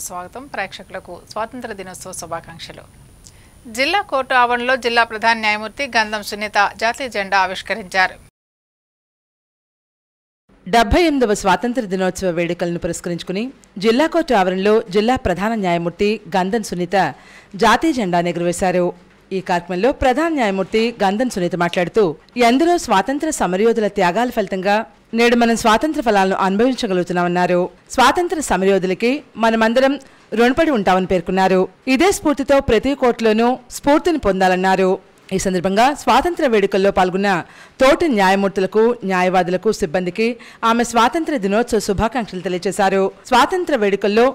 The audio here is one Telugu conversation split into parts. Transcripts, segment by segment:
స్వాగతం ప్రేక్షకులకు స్వాతంత్ర దినోత్సవ శుభాకాంక్షలు. జిల్లా కోర్టు ఆవరణలో జిల్లా ప్రధాన న్యాయమూర్తి గంధం సునీత జాతీయ జెండా ఆవిష్కరించారు. 78వ స్వాతంత్ర దినోత్సవ వేడుకలను పురస్కరించుకుని జిల్లా కోర్టు ఆవరణలో జిల్లా ప్రధాన న్యాయమూర్తి గంధం సునీత జాతీయ జెండాను ఎగురవేశారు. ఈ కార్యక్రమంలో ప్రధాన న్యాయమూర్తి గంధం సునీత మాట్లాడుతూ ఎందరో స్వాతంత్ర సమరయోధుల త్యాగాల ఫలితంగా నేడు మనం స్వాతంత్ర ఫలాలను అనుభవించగలుగుతున్నామన్నారు. స్వాతంత్ర సమరయోధులకి మనమందరం రుణపడి ఉంటామని పేర్కొన్నారు. ఇదే స్ఫూర్తితో ప్రతి కోర్టులోనూ స్ఫూర్తిని పొందాలన్నారు. ఈ సందర్భంగా స్వాతంత్ర వేడుకల్లో పాల్గొన్న తోటి న్యాయమూర్తులకు, న్యాయవాదులకు, సిబ్బందికి ఆమె స్వాతంత్ర దినోత్సవ శుభాకాంక్షలు తెలియజేశారు. స్వాతంత్ర వేడుకల్లో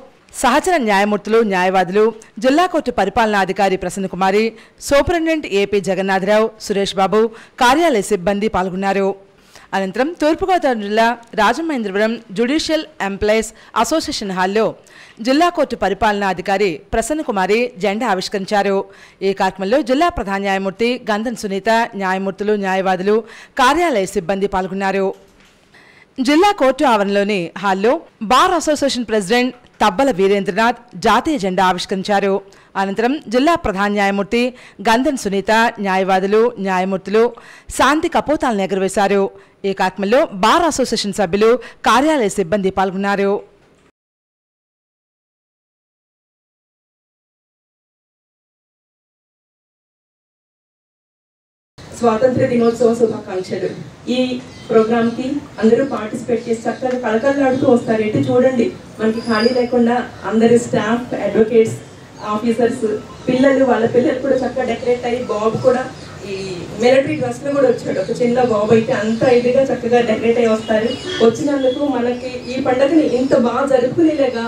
సహచర న్యాయమూర్తులు, న్యాయవాదులు, జిల్లా కోర్టు పరిపాలనాధికారి ప్రసన్నకుమారి, సూపరింటెండెంట్ ఏపీ జగన్నాథరావు, సురేష్ బాబు, కార్యాలయ సిబ్బంది పాల్గొన్నారు. అనంతరం తూర్పుగోదావరి జిల్లా రాజమహేంద్రవరం జ్యుడిషియల్ ఎంప్లాయీస్ అసోసియేషన్ హాల్లో జిల్లా కోర్టు పరిపాలనాధికారి ప్రసన్నకుమారి జెండా ఆవిష్కరించారు. ఈ కార్యక్రమంలో జిల్లా ప్రధాన న్యాయమూర్తి గంధం సునీత, న్యాయమూర్తులు, న్యాయవాదులు, కార్యాలయ సిబ్బంది పాల్గొన్నారు. జిల్లా కోర్టు ఆవరణలోని హాల్లో బార్ అసోసియేషన్ ప్రెసిడెంట్ తబ్బల వీరేంద్రనాథ్ జాతీయ జెండా ఆవిష్కరించారు. అనంతరం జిల్లా ప్రధాన న్యాయమూర్తి గంధం సునీత, న్యాయవాదులు, న్యాయమూర్తులు శాంతి కపోతాలను ఎగురవేశారు. ఈ కార్యక్రమంలో బార్ అసోసియేషన్ సభ్యులు, కార్యాలయ సిబ్బంది పాల్గొన్నారు. స్వాతంత్ర దినోత్సవ శుభాకాంక్షలు. ఈ ప్రోగ్రామ్ కి అందరూ పార్టిసిపేట్ చేసి చక్కగా కళకళలాడుతూ వస్తారు. ఎటు చూడండి మనకి ఖాళీ లేకుండా అందరి స్టాఫ్, అడ్వకేట్స్, ఆఫీసర్స్, పిల్లలు, వాళ్ళ పిల్లలు కూడా చక్కగా డెకరేట్ అయ్యి, బాబు కూడా ఈ మిలిటరీ డ్రెస్ లో కూడా వచ్చాడు. ఒక చిన్న బాబు అయితే అంత ఇదిగా చక్కగా డెకరేట్ అయ్యి వస్తారు. వచ్చినందుకు మనకి ఈ పండుగని ఇంత బాగా జరుపుకునేలాగా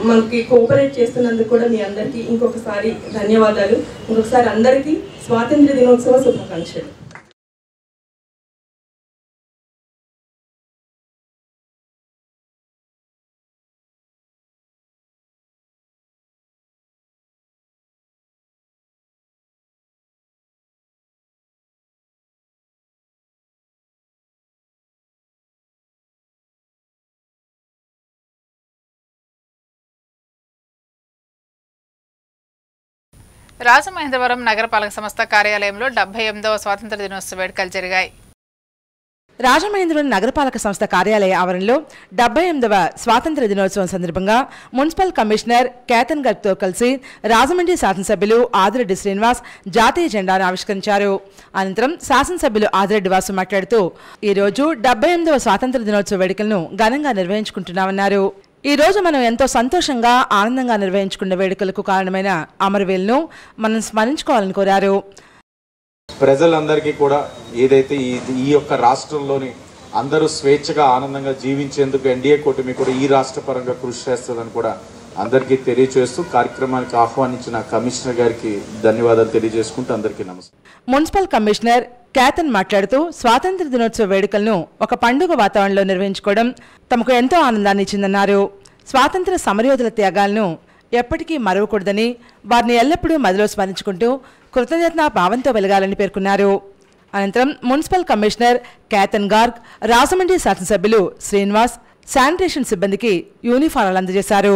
మనకి కోఆపరేట్ చేస్తున్నందుకు కూడా మీ అందరికీ ఇంకొకసారి ధన్యవాదాలు. ఇంకొకసారి అందరికీ స్వాతంత్ర దినోత్సవ శుభాకాంక్షలు. రాజమహేంద్రవరం నగరపాలక సంస్థ కార్యాలయంలో 78వ స్వాతంత్ర దినోత్సవ వేడుకలు జరిగాయి. రాజమహేంద్రవరం నగరపాలక సంస్థ కార్యాలయ ఆవరణలో 78వ స్వాతంత్ర దినోత్సవం సందర్భంగా మున్సిపల్ కమిషనర్ కేతన్ గర్గ్తో కలిసి రాజమండ్రి శాసనసభ్యులు ఆదిరెడ్డి శ్రీనివాస్ జాతీయ జెండాను ఆవిష్కరించారు. అనంతరం శాసనసభ్యులు ఆదిరెడ్డి వాసు మాట్లాడుతూ ఈరోజు 78వ స్వాతంత్ర దినోత్సవ వేడుకలను ఘనంగా నిర్వహించుకుంటున్నామన్నారు. ఈ రోజు మనం ఎంతో సంతోషంగా, ఆనందంగా నిర్వహించుకున్న వేడుకలకు కారణమైన అమరవీరులను మనం స్మరించుకోవాలని కోరారు. ప్రజలందరికీ కూడా ఏదైతే ఈ యొక్క రాష్ట్రంలోని అందరూ స్వేచ్ఛగా, ఆనందంగా జీవించేందుకు ఎన్డీఏ కూటమి కూడా ఈ రాష్ట్ర పరంగా కృషి చేస్తుందని కూడా అందరికీ తెలియజేస్తూ కార్యక్రమానికి ఆహ్వానించిన కమిషనర్ గారికి ధన్యవాదాలు తెలియజేసుకుంటూ అందరికీ నమస్కారం. మున్సిపల్ కమిషనర్ కేతన్ మాట్లాడుతూ స్వాతంత్ర దినోత్సవ వేడుకలను ఒక పండుగ వాతావరణంలో నిర్వహించుకోవడం తమకు ఎంతో ఆనందాన్ని ఇచ్చిందన్నారు. స్వాతంత్ర సమరయోధుల త్యాగాలను ఎప్పటికీ మరవకూడదని, వారిని ఎల్లప్పుడూ మదిలో స్మరించుకుంటూ కృతజ్ఞతా భావంతో వెలగాలని పేర్కొన్నారు. అనంతరం మున్సిపల్ కమిషనర్ కేతన్ గార్గ్, రాజమండ్రి శాసనసభ్యులు శ్రీనివాస్ శానిటేషన్ సిబ్బందికి యూనిఫారాలు అందజేశారు.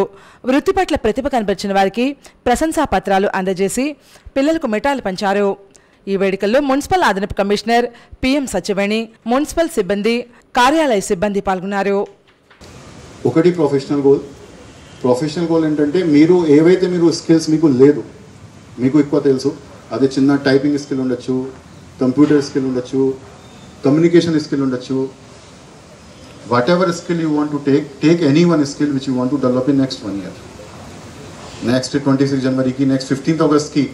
వృత్తి పట్ల ప్రతిభ కనబరిచిన వారికి ప్రశంసా పత్రాలు అందజేసి పిల్లలకు మిఠాయిలు పంచారు. ఈ వేడుకల్లో మున్సిపల్ అదనపు కమిషనర్ పిఎం సత్యవేణి, మున్సిపల్ సిబ్బంది, కార్యాలయ సిబ్బంది పాల్గొన్నారు. ఒకటి ప్రొఫెషనల్ గోల్ ఏంటంటే మీరు ఏవైతే స్కిల్స్ మీకు లేదు, మీకు ఎక్కువ తెలుసు, అది చిన్న టైపింగ్ స్కిల్ ఉండొచ్చు, కంప్యూటర్ స్కిల్ ఉండొచ్చు, కమ్యూనికేషన్ స్కిల్ ఉండొచ్చు, whatever skill you want to take any one skill which you want to develop in next 1 year. Next 26 జనవరికి, నెక్స్ట్ 15th ఆగస్ట్కి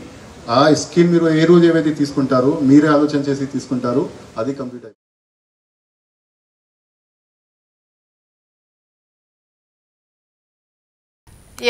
ఆ స్కిల్ మీరు ఏ రోజు ఏవైతే తీసుకుంటారో, మీరే ఆలోచన చేసి తీసుకుంటారో అది కంప్లీట్ అయ్యింది.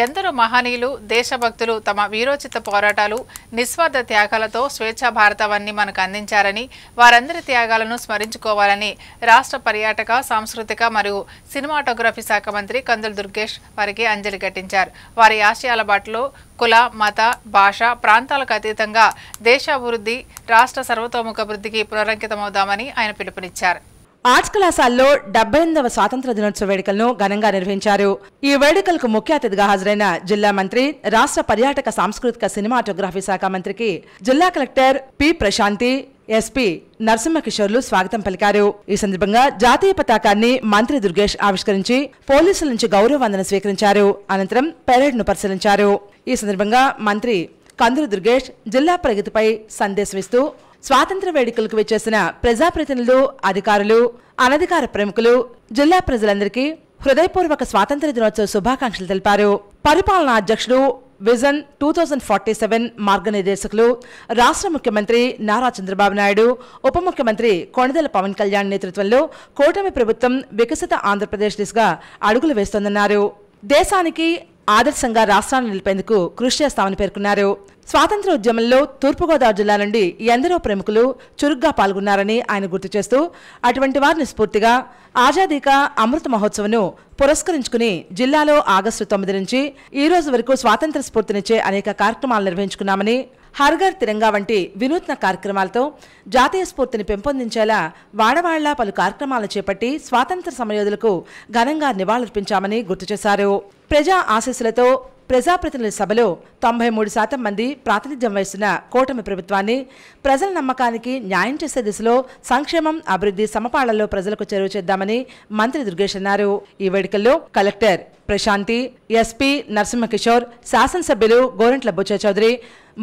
ఎందరో మహనీయులు, దేశభక్తులు తమ వీరోచిత పోరాటాలు, నిస్వార్థ త్యాగాలతో స్వేచ్ఛా భారతావన్ని మనకు అందించారని, వారందరి త్యాగాలను స్మరించుకోవాలని రాష్ట్ర పర్యాటక, సాంస్కృతిక మరియు సినిమాటోగ్రఫీ శాఖ మంత్రి కందుల దుర్గేష్ వారికి అంజలి ఘటించారు. వారి ఆశయాల బాటలో కుల, మత, భాష, ప్రాంతాలకు అతీతంగా దేశాభివృద్ధి, రాష్ట్ర సర్వతోముఖాభివృద్ధికి పునరంకితమవుదామని ఆయన పిలుపునిచ్చారు. ఆర్ట్స్ కళాశాలలో 78వ స్వాతంత్ర దినోత్సవ వేడుకలను ఘనంగా నిర్వహించారు. ఈ వేడుకలకు ముఖ్య అతిథిగా హాజరైన జిల్లా మంత్రి, రాష్ట్ర పర్యాటక సాంస్కృతిక సినిమాటోగ్రఫీ శాఖ మంత్రికి జిల్లా కలెక్టర్ పి ప్రశాంతి, ఎస్పీ నరసింహకిషోర్లు స్వాగతం పలికారు. ఈ సందర్భంగా జాతీయ పతాకాన్ని మంత్రి దుర్గేష్ ఆవిష్కరించి పోలీసుల నుంచి గౌరవ వందన స్వీకరించారు. అనంతరం పెరేడ్ను పరిశీలించారు. ఈ సందర్భంగా మంత్రి కందుల దుర్గేష్ జిల్లా ప్రగతిపై సందేశమిస్తూ స్వాతంత్ర వేడుకలకు విచ్చేసిన ప్రజాప్రతినిధులు, అధికారులు, అనధికార ప్రముఖులు, జిల్లా ప్రజలందరికీ హృదయపూర్వక స్వాతంత్ర దినోత్సవ శుభాకాంక్షలు తెలిపారు. పరిపాలనా అధ్యక్షుడు, విజన్ 2047 మార్గనిర్దేశకులు, రాష్ట్ర ముఖ్యమంత్రి నారా చంద్రబాబు నాయుడు, ఉప ముఖ్యమంత్రి కొణిదెల పవన్ కళ్యాణ్ నేతృత్వంలో కూటమి ప్రభుత్వం వికసిత ఆంధ్రప్రదేశ్ దిశగా అడుగులు వేస్తోందన్నారు. దేశానికి ఆదర్శంగా రాష్ట్రాన్ని నిలిపేందుకు కృషి చేస్తామని పేర్కొన్నారు. స్వాతంత్ర ఉద్యమంలో తూర్పుగోదావరి జిల్లా నుండి ఎందరో ప్రముఖులు చురుగ్గా పాల్గొన్నారని ఆయన గుర్తు చేస్తూ అటువంటి వారిని స్ఫూర్తిగా ఆజాదీ కా అమృత మహోత్సవ్ను పురస్కరించుకుని జిల్లాలో ఆగస్టు 9 నుంచి ఈ రోజు వరకు స్వాతంత్ర స్ఫూర్తినిచ్చే అనేక కార్యక్రమాలు నిర్వహించుకున్నామని, హర్ఘర్ తిరంగా వంటి వినూత్న కార్యక్రమాలతో జాతీయ స్ఫూర్తిని పెంపొందించేలా వాడవాళ్లా పలు కార్యక్రమాలను చేపట్టి స్వాతంత్ర సమరయోధులకు ఘనంగా నివాళులర్పించామని గుర్తు చేశారు. ప్రజా ఆశీస్సులతో ప్రజాప్రతినిధుల సభలో 93% మంది ప్రాతినిధ్యం వహిస్తున్న కూటమి ప్రభుత్వాన్ని ప్రజల నమ్మకానికి న్యాయం చేసే దిశలో సంక్షేమం, అభివృద్ధి సమపాళ్లలో ప్రజలకు చేరువ చేద్దామని మంత్రి దుర్గేష్ అన్నారు. ఈ వేడుకల్లో కలెక్టర్ ప్రశాంతి, ఎస్పీ నరసింహకిషోర్, శాసనసభ్యులు గోరంట్ల బుచ్చయ్య చౌదరి,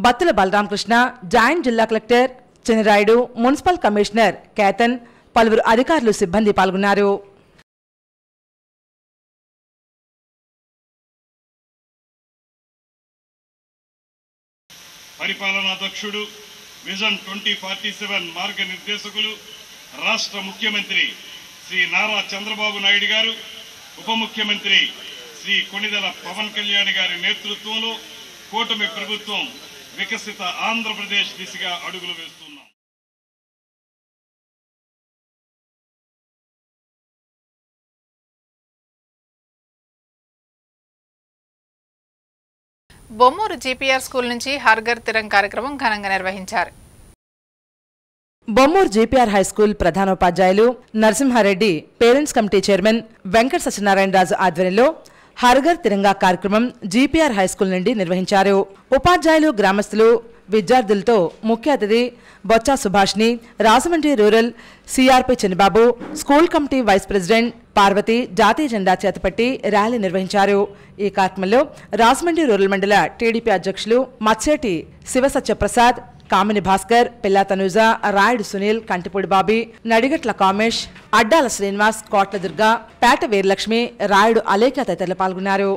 బత్తుల బలరామకృష్ణ, జాయింట్ జిల్లా collector Chinarayudu, municipal commissioner Ketan, పలువురు అధికారులు, సిబ్బంది పాల్గొన్నారు. పరిపాలనాధ్యక్షుడు, విజన్ 2047 మార్గనిర్దేశకులు, రాష్ట్ర ముఖ్యమంత్రి శ్రీ నారా చంద్రబాబు నాయుడు గారు, ఉప ముఖ్యమంత్రి శ్రీ కొణిదెల పవన్ కళ్యాణ్ గారి నేతృత్వంలో కూటమి ప్రభుత్వం వికసిత ఆంధ్రప్రదేశ్ దిశగా అడుగులు వేస్తున్నాం. బొమ్మూరు జీపీఆర్ స్కూల్ నుంచి హర్ఘర్ తిరంగ్ కార్యక్రమం ఘనంగా నిర్వహించారు. బొమ్మూరు జీపీఆర్ హైస్కూల్ ప్రధానోపాధ్యాయులు Narasimhareddy, parents committee chairman Venkata Satyanarayanaraju ఆధ్వర్యంలో హర్ఘర్ తిరంగా కార్యక్రమం జీపీఆర్ హైస్కూల్ నుండి నిర్వహించారు. ఉపాధ్యాయులు, గ్రామస్తులు, విద్యార్థులతో ముఖ్య అతిథి బొత్స సుభాష్ని, Rajahmundry rural CRP Chandrababu, school committee vice president Parvathi జాతీయ జెండా చేతపట్టి ర్యాలీ నిర్వహించారు. ఈ కార్యక్రమంలో రాజమండ్రి రూరల్ మండల టీడీపీ అధ్యక్షులు మత్సేటి శివసత్యప్రసాద్, కామిని భాస్కర్, పిల్లా తనూజ, రాయుడు సునీల్, కంటిపూడి బాబీ, నడిగట్ల కామేష్, అడ్డాల శ్రీనివాస్, కోట్ల దుర్గా, పేట వీరలక్ష్మి, రాయుడు అలేఖ్య తదితరులు పాల్గొన్నారు.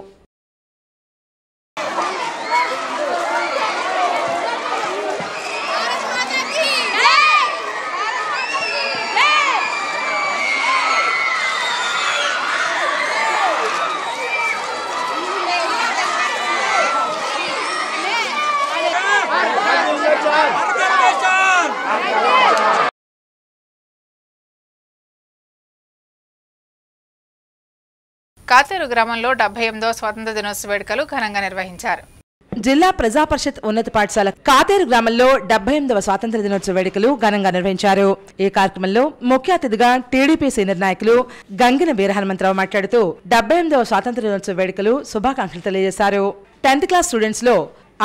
కాతేరు గ్రామంలో 78వ స్వాతంత్ర దినోత్సవ వేడుకలు ఘనంగా నిర్వహించారు. జిల్లా ప్రజా పరిషత్ ఉన్నత పాఠశాల కాతేరు గ్రామంలో 78వ స్వాతంత్ర దినోత్సవ వేడుకలు ఘనంగా నిర్వహించారు. ఈ కార్యక్రమంలో ముఖ్య అతిథిగా టీడీపీ సీనియర్ నాయకులు గంగిన వీరహనుమంతరావు మాట్లాడుతూ 78వ స్వాతంత్ర దినోత్సవ వేడుకలు శుభాకాంక్షలు తెలియజేశారు. 10th క్లాస్ స్టూడెంట్స్ లో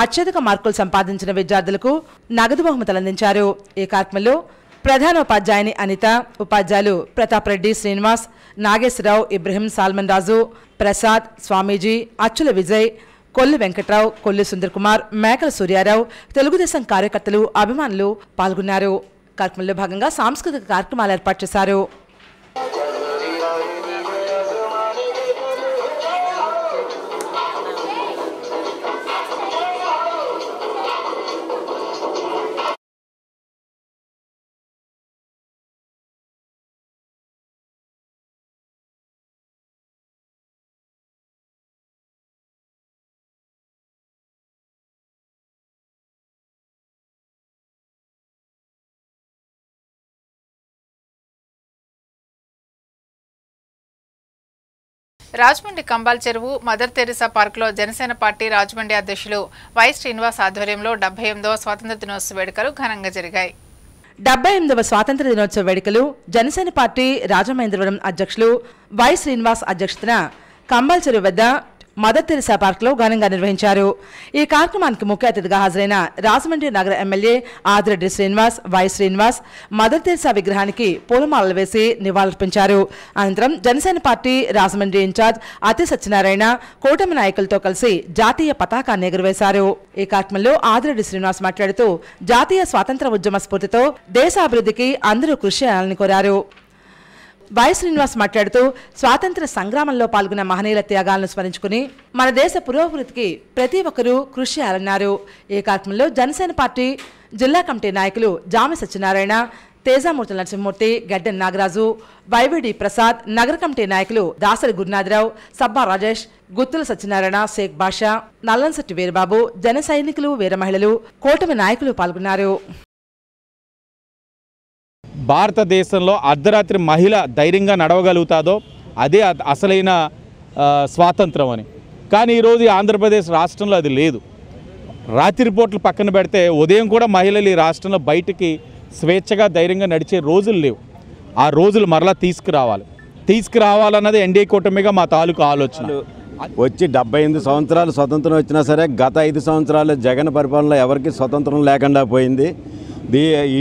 అత్యధిక మార్కులు సంపాదించిన విద్యార్థులకు నగదు బహుమతులు అందించారు. ఈ కార్యక్రమంలో ప్రధానోపాధ్యాయుని అనిత, ఉపాధ్యాయులు ప్రతాప్ రెడ్డి, శ్రీనివాస్, నాగేశ్వరరావు, ఇబ్రహీం, సాల్మన్ రాజు, ప్రసాద్, స్వామీజీ, అచ్చుల విజయ్, కొల్లు వెంకట్రావు, కొల్లు సుందర్ కుమార్, మేకల సూర్యారావు, తెలుగుదేశం కార్యకర్తలు, అభిమానులు పాల్గొన్నారు. కార్యక్రమంలో భాగంగా సాంస్కృతిక కార్యక్రమాలు ఏర్పాటు చేశారు. రాజమండ్రి కంబాల్ చెరువు మదర్ తెరిసా పార్కులో జనసేన పార్టీ రాజమండ్రి అధ్యక్షులు వై శ్రీనివాస్ ఆధ్వర్యంలో 78వ స్వాతంత్ర దినోత్సవ వేడుకలు ఘనంగా జరిగాయి. 78వ స్వాతంత్ర దినోత్సవ వేడుకలు జనసేన పార్టీ రాజమహేంద్రవరం అధ్యక్షులు వై శ్రీనివాస్ అధ్యక్షతన కంబల్చెరు వద్ద మదర్ తెరిసా పార్క్లో ఘనంగా నిర్వహించారు. ఈ కార్యక్రమానికి ముఖ్య అతిథిగా హాజరైన రాజమండ్రి నగర MLA Adireddy Srinivas, Y Srinivas Mother Teresa విగ్రహానికి పూలమాలలు వేసి నివాళులర్పించారు. అనంతరం జనసేన పార్టీ రాజమండ్రి ఇన్ఛార్జ్ అతి సత్యనారాయణ కూటమి నాయకులతో కలిసి జాతీయ పతాకాన్ని ఎగురవేశారు. ఈ కార్యక్రమంలో ఆదిరెడ్డి శ్రీనివాస్ మాట్లాడుతూ జాతీయ స్వాతంత్ర ఉద్యమ స్ఫూర్తితో దేశాభివృద్ధికి అందరూ కృషి చేయాలని కోరారు. వై శ్రీనివాస్ మాట్లాడుతూ స్వాతంత్ర సంగ్రామంలో పాల్గొన్న మహనీయుల త్యాగాలను స్మరించుకుని మన దేశ పురోభివృద్ధికి ప్రతి ఒక్కరూ కృషి చేయాలన్నారు. ఈ కార్యక్రమంలో జనసేన పార్టీ జిల్లా కమిటీ నాయకులు జామి సత్యనారాయణ, తేజామూర్తి నరసింహమూర్తి, గడ్డెన్ నాగరాజు, వైవిడి ప్రసాద్, నగర కమిటీ నాయకులు దాసరి గురునాథరావు, సబ్బా రాజేష్, గుత్తుల సత్యనారాయణ, షేక్ బాషా, నల్లంశెట్టి వీరబాబు, జన సైనికులు, వీర మహిళలు, కూటమి నాయకులు పాల్గొన్నారు. భారతదేశంలో అర్ధరాత్రి మహిళ ధైర్యంగా నడవగలుగుతాదో అదే అసలైన స్వాతంత్రం అని. కానీ ఈరోజు ఆంధ్రప్రదేశ్ రాష్ట్రంలో అది లేదు. రాత్రిపూట్లు పక్కన పెడితే ఉదయం కూడా మహిళలు ఈ రాష్ట్రంలో బయటికి స్వేచ్ఛగా ధైర్యంగా నడిచే రోజులు లేవు. ఆ రోజులు మరలా తీసుకురావాలన్నది ఎన్డీఏ కూటమిగా మా తాలూకు ఆలోచన. వచ్చి 78 సంవత్సరాలు స్వతంత్రం వచ్చినా సరే గత 5 సంవత్సరాలు జగన్ పరిపాలనలో ఎవరికి స్వతంత్రం లేకుండా పోయింది.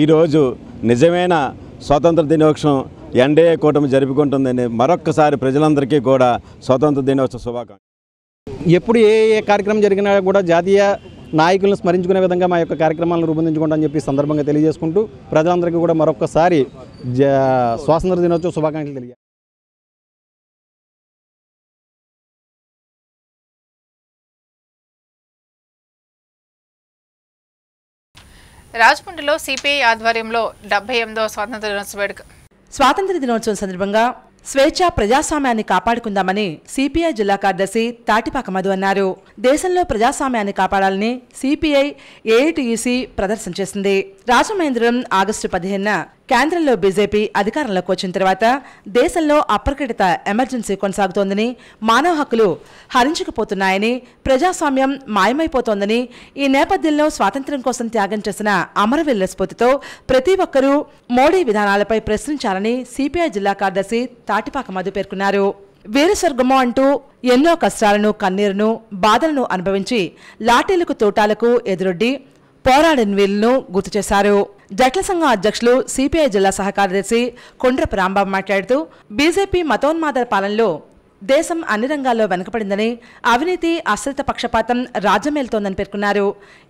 ఈరోజు నిజమైన స్వాతంత్ర దినోత్సవం ఎన్డీఏ కూటమి జరుపుకుంటుందని మరొక్కసారి ప్రజలందరికీ కూడా స్వాతంత్ర దినోత్సవ శుభాకాంక్షలు. ఎప్పుడు ఏ కార్యక్రమం జరిగినా కూడా జాతీయ నాయకులను స్మరించుకునే విధంగా మా యొక్క కార్యక్రమాలను రూపొందించుకుంటామని చెప్పి సందర్భంగా తెలియజేసుకుంటూ ప్రజలందరికీ కూడా మరొక్కసారి స్వాతంత్ర దినోత్సవ శుభాకాంక్షలు తెలియ. రాజమండ్రిలో సిపిఐ ఆధ్వర్యంలో 78వ స్వాతంత్ర దినోత్సవ వేడుక. స్వాతంత్ర దినోత్సవం సందర్భంగా స్వేచ్ఛ ప్రజాస్వామ్యాన్ని కాపాడుకుందామని సిపిఐ జిల్లా కార్యదర్శి తాటిపాక మధు అన్నారు. దేశంలో ప్రజాస్వామ్యాన్ని కాపాడాలని సిపిఐ ఏఐటియుసి ప్రదర్శన చేసింది. రాజమహేంద్రవరం ఆగస్టు 15న కేంద్రంలో బీజేపీ అధికారంలోకి వచ్చిన తర్వాత దేశంలో అప్రకటిత ఎమర్జెన్సీ కొనసాగుతోందని, మానవ హక్కులు హరించుకుపోతున్నాయని, ప్రజాస్వామ్యం మాయమైపోతోందని, ఈ నేపథ్యంలో స్వాతంత్ర్యం కోసం త్యాగం చేసిన అమరవీరుల స్ఫూర్తితో ప్రతి ఒక్కరూ మోడీ విధానాలపై ప్రశ్నించాలని సిపిఐ జిల్లా కార్యదర్శి తాటిపాక మధు పేర్కొన్నారు. వీరస్వర్గమో అంటూ ఎన్నో కష్టాలను, కన్నీరును, బాధలను అనుభవించి లాఠీలకు, తోటాలకు ఎదురొడ్డి పోరాడిన వీరులను గుర్తు చేశారు. జట్ల సంఘం అధ్యక్షులు సిపిఐ జిల్లా సహకార్యదర్శి కొండ్రపు రాంబాబు మాట్లాడుతూ బీజేపీ మతోన్మాద పాలనలో దేశం అన్ని రంగాల్లో వెనుకబడిందని, అవినీతి, అశ్రిత పక్షపాతం రాజ్యమేలుతోందని పేర్కొన్నారు.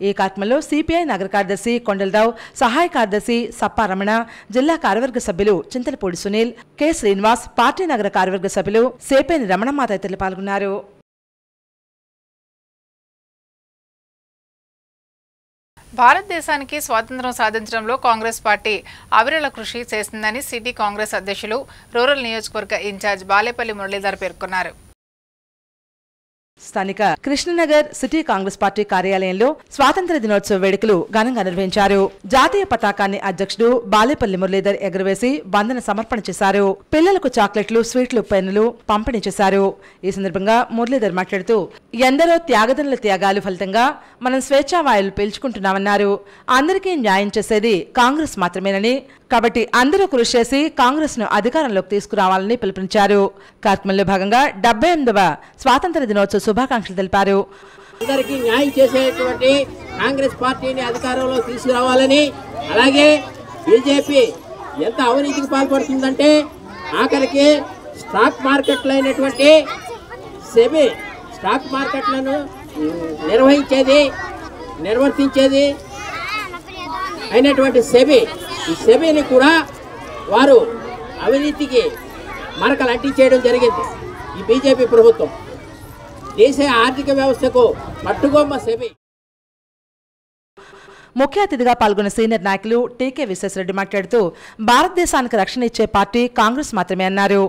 ఈ కార్యక్రమంలో సిపిఐ నగర కార్యదర్శి కొండలరావు, సహాయ కార్యదర్శి సప్పా రమణ, జిల్లా కార్యవర్గ సభ్యులు చింతలపూడి సునీల్, కె శ్రీనివాస్, పార్టీ నగర కార్యవర్గ సభ్యులు సేపేని రమణమ్మ తదితరులు పాల్గొన్నారు. భారతదేశానికి స్వాతంత్ర్యం సాధించడంలో కాంగ్రెస్ పార్టీ అవిరళ కృషి చేసిందని సిటీ కాంగ్రెస్ అధ్యక్షులు, రూరల్ నియోజకవర్గ ఇన్ఛార్జ్ బాలేపల్లి మురళీధర్ పేర్కొన్నారు. స్థానిక కృష్ణనగర్ సిటీ కాంగ్రెస్ పార్టీ కార్యాలయంలో స్వాతంత్ర దినోత్సవ వేడుకలు ఘనంగా నిర్వహించారు. జాతీయ పతాకాన్ని అధ్యక్షుడు బాలేపల్లి మురళీధర్ ఎగురవేసి వందన సమర్పణ చేశారు. పిల్లలకు చాక్లెట్లు, స్వీట్లు, పెన్నులు పంపిణీ చేశారు. ఈ సందర్భంగా మురళీధర్ మాట్లాడుతూ ఎందరో త్యాగదనుల త్యాగాలు ఫలితంగా మనం స్వేచ్ఛావాయులు పీల్చుకుంటున్నామన్నారు. అందరికీ న్యాయం చేసేది కాంగ్రెస్ మాత్రమేనని, కాబట్టి అందరూ కృషి చేసి కాంగ్రెస్ ను అధికారంలోకి తీసుకురావాలని పిలుపునిచ్చారు. కార్యక్రమంలో భాగంగా 78వ స్వాతంత్ర దినోత్సవ శుభాకాంక్షలు తెలిపారు. అందరికీ న్యాయం చేసేటువంటి కాంగ్రెస్ పార్టీని అధికారంలో తీసుకురావాలని, అలాగే బీజేపీ ఎంత అవినీతికి పాల్పడుతుందంటే ఆఖరికి స్టాక్ మార్కెట్లు అయినటువంటి సెబీ, స్టాక్ మార్కెట్లను నిర్వర్తించేది అయినటువంటి సెబీ, ఈ సెబీని కూడా వారు అవినీతికి మరకలు అంటించేయడం జరిగింది. ఈ బీజేపీ ప్రభుత్వం దేశ ఆర్థిక వ్యవస్థకు పట్టుగొమ్మ సెబీ. ముఖ్య అతిథిగా పాల్గొన్న సీనియర్ నాయకులు టీకే విశ్వేశ్వరరెడ్డి మాట్లాడుతూ భారతదేశానికి రక్షణ ఇచ్చే పార్టీ కాంగ్రెస్ మాత్రమే అన్నారు.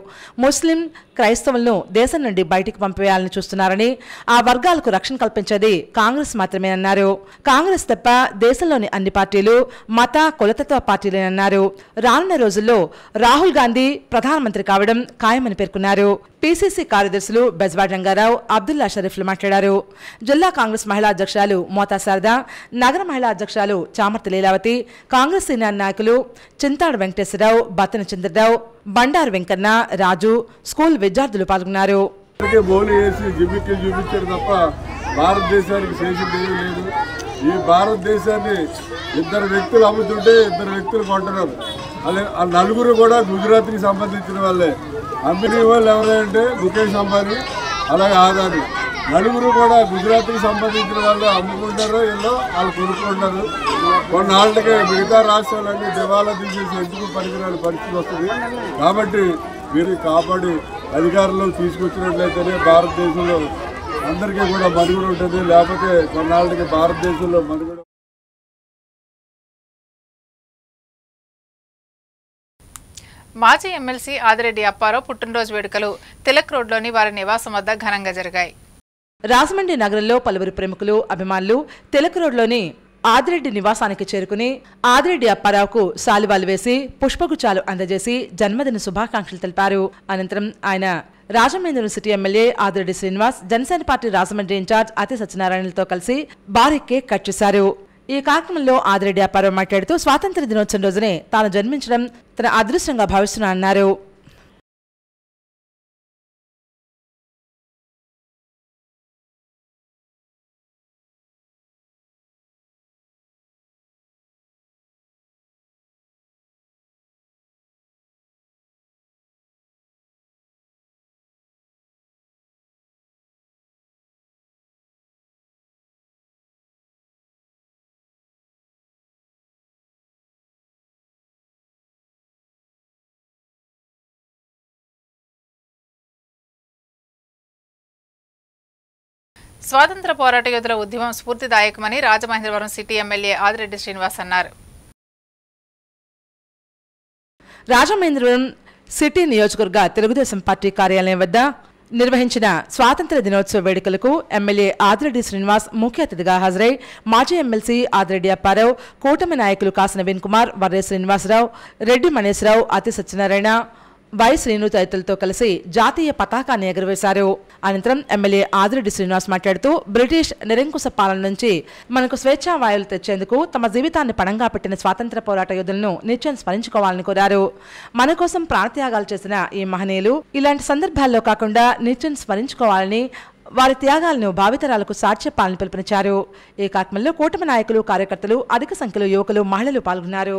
ముస్లిం, క్రైస్తవులను దేశం నుండి బయటికి పంపేయాలని చూస్తున్నారని, ఆ వర్గాలకు రక్షణ కల్పించేది కాంగ్రెస్ మాత్రమే అన్నారు. కాంగ్రెస్ తప్ప దేశంలోని అన్ని పార్టీలు మత, కులతత్వ పార్టీలేనన్నారు. రానున్న రోజుల్లో రాహుల్ గాంధీ ప్రధానమంత్రి కావడం ఖాయమని పేర్కొన్నారు. పీసీసీ కార్యదర్శులు బెజ్వాడ్ రంగారావు, అబ్దుల్లా షరీఫ్లు మాట్లాడారు. జిల్లా కాంగ్రెస్ మహిళా అధ్యక్షురాలు మోతా శారద, నగర మహిళా అధ్యక్షురాలు చామర్తి లీలావతి, కాంగ్రెస్ సీనియర్ నాయకులు చింతాడు వెంకటేశ్వరరావు, బత్తన చంద్రరావు, బండారు వెంకన్న, రాజు, స్కూల్ విద్యార్థులు పాల్గొన్నారు. చూపించారు తప్ప భారతదేశానికి చేసింది ఏమీ లేదు. ఈ భారతదేశాన్ని ఇద్దరు వ్యక్తులు అమ్ముతుంటే ఇద్దరు వ్యక్తులు కొంటున్నారు. అలాగే ఆ నలుగురు కూడా గుజరాత్కి సంబంధించిన వాళ్ళే. అమ్మిన వాళ్ళు ఎవరంటే ముఖేష్ అంబానీ, అలాగే ఆదాని. నలుగురు కూడా గుజరాత్కి సంబంధించిన వాళ్ళు అమ్ముకుంటారు, వీళ్ళు వాళ్ళు కొనుక్కుంటారు. కొన్నాళ్ళకే మిగతా రాష్ట్రాలన్నీ దివాలా తీసేసి ఎందుకు పనికిరాని పరిస్థితి వస్తుంది. కాబట్టి మీరు కాపాడి అధికారంలో తీసుకొచ్చినట్లయితేనే భారతదేశంలో అందరికీ కూడా మనుగడ ఉంటుంది. లేకపోతే కొన్నాళ్ళకి భారతదేశంలో మనుగడ. మాజీ ఎమ్మెల్సీ ఆదిరెడ్డి అప్పారావు పుట్టినరోజు వేడుకలు తిలక్ రోడ్లోని వారి నివాసం వద్ద ఘనంగా జరిగాయి. రాజమండ్రి నగరంలో పలువురు ప్రముఖులు, అభిమానులు తిలక్ రోడ్లోని ఆదిరెడ్డి నివాసానికి చేరుకుని ఆదిరెడ్డి అప్పారావుకు శాలువాలు వేసి పుష్పగుచ్చాలు అందజేసి జన్మదిన శుభాకాంక్షలు తెలిపారు. అనంతరం ఆయన Rajahmundry city MLA Adireddy Srinivas, Janasena party Rajahmundry incharge అతి సత్యనారాయణలతో కలిసి భారీ కేక్ కట్ చేశారు. ఈ కార్యక్రమంలో ఆదిరెడ్డి అప్పారావు మాట్లాడుతూ స్వాతంత్ర దినోత్సవం రోజునే తాను జన్మించడం తన అదృష్టంగా భావిస్తున్నానన్నారు. స్వాతంత్ర పోరాట యోధుల ఉద్యమం స్ఫూర్తిదాయకమని రాజమహేంద్రవరం సిటీ ఎమ్మెల్యే ఆదిరెడ్డి శ్రీనివాస్ అన్నారు. రాజమహేంద్రవరం సిటీ నియోజకవర్గ తెలుగుదేశం పార్టీ కార్యాలయం వద్ద నిర్వహించిన స్వాతంత్ర దినోత్సవ వేడుకలకు ఎమ్మెల్యే ఆదిరెడ్డి శ్రీనివాస్ ముఖ్య అతిథిగా హాజరై మాజీ ఎమ్మెల్సీ ఆదిరెడ్డి అప్పారావు, కూటమి నాయకులు కాసిన నవీన్ కుమార్, వర్రే శ్రీనివాసరావు, రెడ్డి మణేశ్వరరావు, అతి సత్యనారాయణ, వై శ్రీను తదితరులతో కలిసి జాతీయ పతాకాన్ని ఎగురవేశారు. అనంతరం ఎమ్మెల్యే ఆదిరెడ్డి శ్రీనివాస్ మాట్లాడుతూ బ్రిటిష్ నిరంకుశ పాలన నుంచి మనకు స్వేచ్ఛా వాయువులు తెచ్చేందుకు తమ జీవితాన్ని పణంగా పెట్టిన స్వాతంత్ర పోరాట యోధులను నిత్యం స్మరించుకోవాలని కోరారు. మన కోసం ప్రాణత్యాగాలు చేసిన ఈ మహనీయులు ఇలాంటి సందర్భాల్లో కాకుండా నిత్యం స్మరించుకోవాలని, వారి త్యాగాలను భావితరాలకు సాధ్యపాలని పిలుపునిచ్చారు. ఈ కార్యక్రమంలో కూటమి నాయకులు, కార్యకర్తలు, అధిక సంఖ్యలో యువకులు, మహిళలు పాల్గొన్నారు.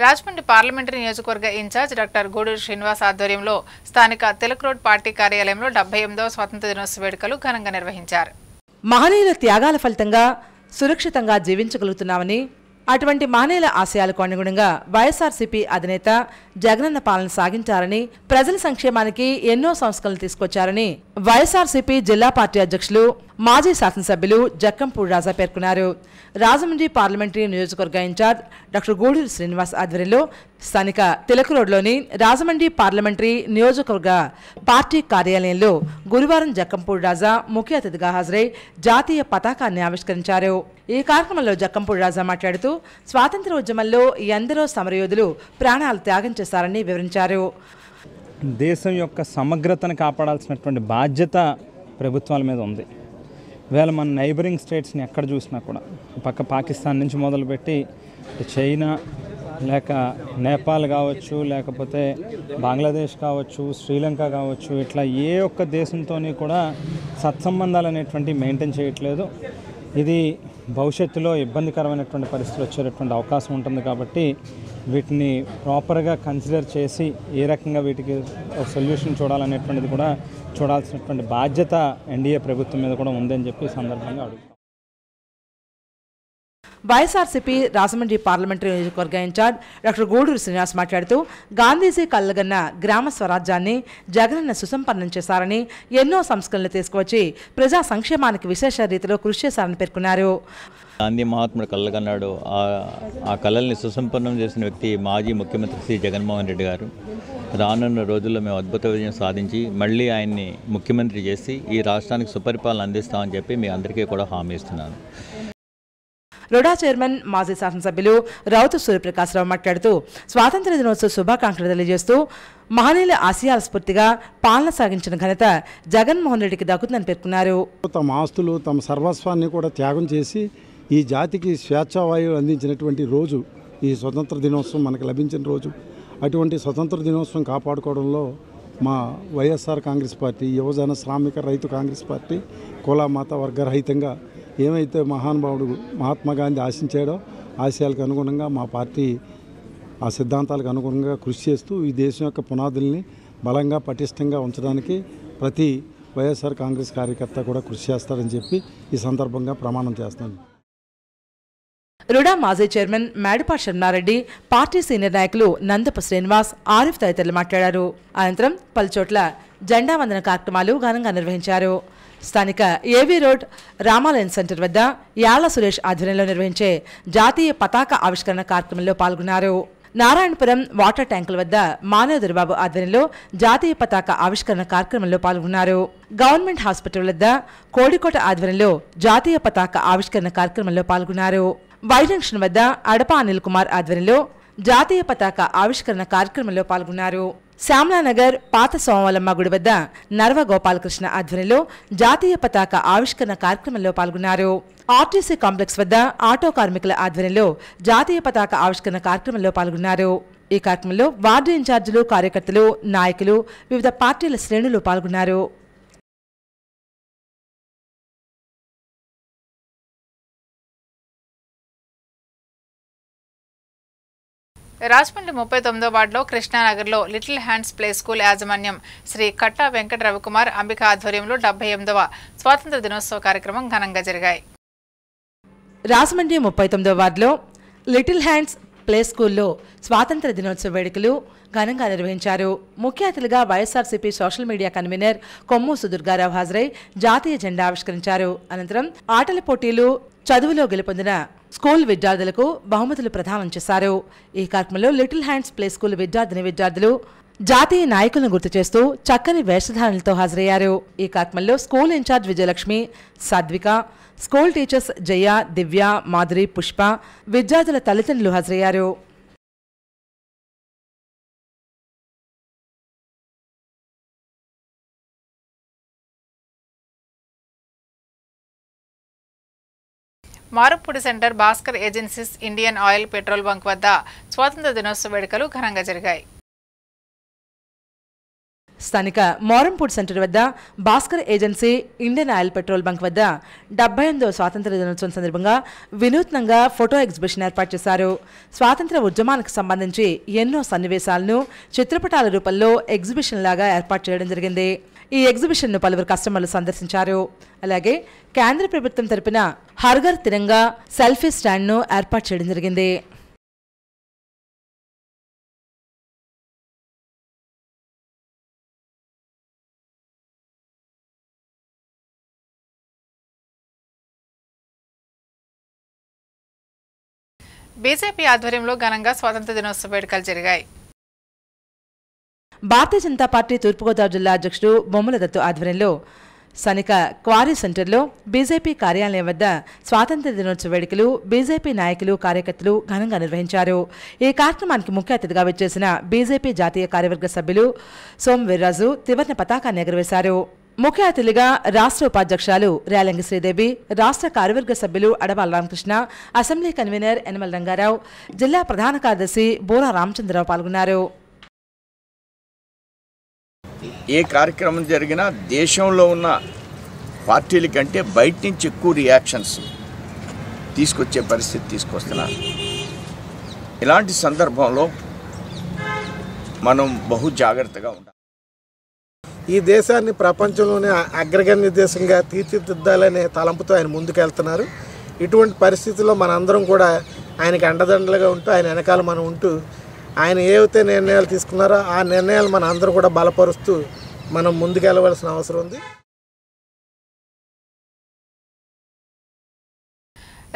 రాజమండ్రి పార్లమెంటరీ నియోజకవర్గ ఇన్ఛార్జ్ డాక్టర్ గూడూరు శ్రీనివాస్ ఆధ్వర్యంలో స్థానిక తిలక్ రోడ్ పార్టీ కార్యాలయంలో 78వ స్వాతంత్ర దినోత్సవ వేడుకలు ఘనంగా నిర్వహించారు. మహనీయుల త్యాగాల ఫలితంగా సురక్షితంగా జీవించగలుగుతున్నామని, అటువంటి మహనీయుల ఆశయాలకు అనుగుణంగా వైఎస్ఆర్సీపీ అధినేత జగనన్న పాలన సాగించారని, ప్రజల సంక్షేమానికి ఎన్నో సంస్కరణలు తీసుకొచ్చారని వైఎస్ఆర్సీపీ జిల్లా పార్టీ అధ్యక్షులు, మాజీ శాసనసభ్యులు జక్కంపూడి రాజా పేర్కొన్నారు. రాజమండ్రి పార్లమెంటరీ నియోజకవర్గ ఇన్ఛార్జ్ డాక్టర్ గూడూరు శ్రీనివాస్ ఆధ్వర్యంలో స్థానిక తిలక్ రోడ్లోని రాజమండ్రి పార్లమెంటరీ నియోజకవర్గ పార్టీ కార్యాలయంలో గురువారం జక్కంపూడి రాజా ముఖ్య అతిథిగా హాజరై జాతీయ పతాకాన్ని ఆవిష్కరించారు. ఈ కార్యక్రమంలో జక్కంపూడి రాజా మాట్లాడుతూ స్వాతంత్ర ఉద్యమంలో ఎందరో సమరయోధులు ప్రాణాలు త్యాగం చేశారని వివరించారు. దేశం యొక్క సమగ్రతను కాపాడాల్సినటువంటి బాధ్యత ప్రభుత్వాల మీద ఉంది. ఇవాళ మన నైబరింగ్ స్టేట్స్ని ఎక్కడ చూసినా కూడా, పక్క పాకిస్తాన్ నుంచి మొదలుపెట్టి చైనా, లేక నేపాల్ కావచ్చు, లేకపోతే బంగ్లాదేశ్ కావచ్చు, శ్రీలంక కావచ్చు, ఇట్లా ఏ ఒక్క దేశంతోని కూడా సత్సంబంధాలు అనేటువంటి మెయింటైన్ చేయట్లేదు. ఇది భవిష్యత్తులో ఇబ్బందికరమైనటువంటి పరిస్థితులు వచ్చేటటువంటి అవకాశం ఉంటుంది. కాబట్టి వీటిని ప్రాపర్గా కన్సిడర్ చేసి ఏ రకంగా వీటికి ఒక సొల్యూషన్ చూడాలనేటువంటిది కూడా చూడాల్సినటువంటి బాధ్యత ఎన్డీఏ ప్రభుత్వం మీద కూడా ఉందని చెప్పి సందర్భంగా అడుగుతాం. వైఎస్ఆర్సీపీ రాజమండ్రి పార్లమెంటరీ నియోజకవర్గ ఇన్ఛార్జ్ డాక్టర్ గూడూరు శ్రీనివాస్ మాట్లాడుతూ గాంధీజీ కళ్ళగన్న గ్రామ స్వరాజ్యాన్ని జగనన్న సుసంపన్నం చేశారని, ఎన్నో సంస్కరణలు తీసుకువచ్చి ప్రజా సంక్షేమానికి విశేష రీతిలో కృషి చేశారని పేర్కొన్నారు. గాంధీ మహాత్ముడు కళ్ళగన్నాడు. ఆ కళల్ని సుసంపన్నం చేసిన వ్యక్తి మాజీ ముఖ్యమంత్రి శ్రీ జగన్మోహన్ రెడ్డి గారు. రానున్న రోజుల్లో మేము అద్భుత విజయం సాధించి మళ్ళీ ఆయన్ని ముఖ్యమంత్రి చేసి ఈ రాష్ట్రానికి సుపరిపాలన అందిస్తామని చెప్పి మీ అందరికీ కూడా హామీ ఇస్తున్నాను. రుడా చైర్మన్ మాజీ శాసనసభ్యులు రౌతు సూర్యప్రకాశ్రావు మాట్లాడుతూ స్వాతంత్ర దినోత్సవ శుభాకాంక్షలు తెలియజేస్తూ మహనీయుల ఆశయాల స్ఫూర్తిగా పాలన సాగించిన ఘనత జగన్మోహన్ రెడ్డికి దక్కుతుందని పేర్కొన్నారు. తమ ఆస్తులు తమ సర్వస్వాన్ని కూడా త్యాగం చేసి ఈ జాతికి స్వేచ్ఛావాయువు అందించినటువంటి రోజు ఈ స్వతంత్ర దినోత్సవం మనకు లభించిన రోజు. అటువంటి స్వతంత్ర దినోత్సవం కాపాడుకోవడంలో మా వైఎస్ఆర్ కాంగ్రెస్ పార్టీ, యువజన శ్రామిక రైతు కాంగ్రెస్ పార్టీ కుల మత వర్గరహితంగా ఏమైతే మహానుభావుడు మహాత్మా గాంధీ ఆశించాడో ఆశయాలకు అనుగుణంగా మా పార్టీ ఆ సిద్ధాంతాలకు అనుగుణంగా కృషి చేస్తూ ఈ దేశం యొక్క పునాదుల్ని బలంగా పటిష్టంగా ఉంచడానికి ప్రతి వైఎస్ఆర్ కాంగ్రెస్ కార్యకర్త కూడా కృషి చేస్తారని చెప్పి ఈ సందర్భంగా ప్రమాణం చేస్తాను. రుడా మాజీ chairman Medapati Sharma Reddy, party senior నాయకులు నందపు శ్రీనివాస్, ఆరిఫ్ తదితరులు మాట్లాడారు. అనంతరం పలుచోట్ల జెండా వందన కార్యక్రమాలు ఘనంగా నిర్వహించారు. స్థానిక ఏవీ రోడ్ రామాలయం సెంటర్ వద్ద యాళ్ల సురేష్ ఆధ్వర్యంలో నిర్వహించే జాతీయ పతాక ఆవిష్కరణ కార్యక్రమంలో పాల్గొన్నారు. నారాయణపురం వాటర్ ట్యాంకుల వద్ద మానవదుర్బాబు ఆధ్వర్యంలో జాతీయ పతాక ఆవిష్కరణ కార్యక్రమంలో పాల్గొన్నారు. గవర్నమెంట్ హాస్పిటల్ వద్ద కోడికోట ఆధ్వర్యంలో జాతీయ పతాక ఆవిష్కరణ కార్యక్రమంలో పాల్గొన్నారు. వై జంక్షన్ వద్ద అడప అనిల్ కుమార్ ఆధ్వర్యంలో జాతీయ పతాక ఆవిష్కరణ కార్యక్రమంలో పాల్గొన్నారు. శ్యామలానగర్ పాత సోమవలమ్మ గుడి వద్ద నర్వ గోపాలకృష్ణ ఆధ్వర్యంలో జాతీయ పతాక ఆవిష్కరణ కార్యక్రమంలో పాల్గొన్నారు. ఆర్టీసీ కాంప్లెక్స్ వద్ద ఆటో కార్మికుల ఆధ్వర్యంలో జాతీయ పతాక ఆవిష్కరణ కార్యక్రమంలో పాల్గొన్నారు. ఈ కార్యక్రమంలో వార్డు ఇన్ఛార్జీలు, కార్యకర్తలు, నాయకులు, వివిధ పార్టీల శ్రేణులు పాల్గొన్నారు. రాజమండ్రి 39వ వార్డులో కృష్ణానగర్లో లిటిల్ హ్యాండ్స్ ప్లే స్కూల్ యాజమాన్యం శ్రీ కట్టా వెంకట రవికుమార్ అంబిక ఆధ్వర్యంలో 78వ స్వాతంత్ర దినోత్సవ కార్యక్రమం ఘనంగా జరిగాయి. రాజమండ్రి 39వ వార్డులో లిటిల్ హ్యాండ్స్ ప్లే స్కూల్లో స్వాతంత్ర దినోత్సవ వేడుకలు ఘనంగా నిర్వహించారు. ముఖ్య అతిథిగా వైఎస్ఆర్సీపీ సోషల్ మీడియా కన్వీనర్ కొమ్ము సుదుర్గారావు హాజరై జాతీయ జెండా ఆవిష్కరించారు. అనంతరం ఆటల పోటీలు, చదువులో గెలుపొందిన స్కూల్ విద్యార్థులకు బహుమతులు ప్రదానం చేశారు. ఈ కార్యక్రమంలో లిటిల్ హ్యాండ్స్ ప్లే స్కూల్ విద్యార్థులు జాతీయ నాయకులను గుర్తు చేస్తూ చక్కని వేషధారణలతో హాజరయ్యారు. ఈ కార్యక్రమంలో school incharge Vijayalakshmi, Sadhvika, school teachers Jaya, Divya, Madhuri, Pushpa, విద్యార్థుల తల్లిదండ్రులు హాజరయ్యారు. Marupudi centre Bhaskar agencies Indian Oil petrol bunk వద్ద స్వాతంత్ర దినోత్సవ వేడుకలు ఘనంగా జరిగాయి. స్థానిక మోరంపూడి సెంటర్ వద్ద Bhaskar agency Indian Oil petrol bunk వద్ద 78వ స్వాతంత్ర దినోత్సవం సందర్భంగా వినూత్నంగా ఫోటో ఎగ్జిబిషన్ ఏర్పాటు చేశారు. స్వాతంత్ర ఉద్యమానికి సంబంధించి ఎన్నో సన్నివేశాలను చిత్రపటాల రూపంలో ఎగ్జిబిషన్ లాగా ఏర్పాటు చేయడం జరిగింది. ఈ ఎగ్జిబిషన్ను పలువురు కస్టమర్లు సందర్శించారు. అలాగే కేంద్ర ప్రభుత్వం తరపున హర్ఘర్ తిరంగా సెల్ఫీ స్టాండ్ను ఏర్పాటు చేయడం జరిగింది. బీజేపీ ఆధ్వర్యంలో ఘనంగా స్వాతంత్ర దినోత్సవ వేడుకలు జరిగాయి. భారతీయ జనతా పార్టీ తూర్పుగోదావరి జిల్లా అధ్యక్షుడు బొమ్మల దత్తు ఆధ్వర్యంలో స్థానిక క్వారీ సెంటర్లో బీజేపీ కార్యాలయం వద్ద స్వాతంత్ర దినోత్సవ వేడుకలు బీజేపీ నాయకులు, కార్యకర్తలు ఘనంగా నిర్వహించారు. ఈ కార్యక్రమానికి ముఖ్య అతిథిగా వచ్చేసిన బీజేపీ జాతీయ కార్యవర్గ సభ్యులు సోమ్ వీర్రాజు త్రివర్ణ పతాకాన్ని ఎగురవేశారు. ముఖ్య అతిథిగా రాష్ట్ర ఉపాధ్యక్షులు రేలంగి శ్రీదేవి, రాష్ట్ర కార్యవర్గ సభ్యులు అడవాల రామకృష్ణ, అసెంబ్లీ కన్వీనర్ యనమల రంగారావు, జిల్లా ప్రధాన కార్యదర్శి బోరా రామచంద్రరావు పాల్గొన్నారు. ఏ కార్యక్రమం జరిగినా దేశంలో ఉన్న పార్టీల కంటే బయట నుంచి ఎక్కువ రియాక్షన్స్ తీసుకొచ్చే పరిస్థితి తీసుకొస్తున్నారు. ఇలాంటి సందర్భంలో మనం బహు జాగ్రత్తగా ఉండాలి. ఈ దేశాన్ని ప్రపంచంలోనే అగ్రగణ్య దేశంగా తీర్చిదిద్దాలనే తలంపుతో ఆయన ముందుకెళ్తున్నారు. ఇటువంటి పరిస్థితుల్లో మనందరం కూడా ఆయనకి అండదండలుగా ఉంటూ ఆయన వెనకాల మనం ఉంటూ ఆయన ఏవైతే నిర్ణయాలు తీసుకున్నారో ఆ నిర్ణయాలు మన అందరూ కూడా బలపరుస్తూ మనం ముందుకెళ్ళవలసిన అవసరం ఉంది.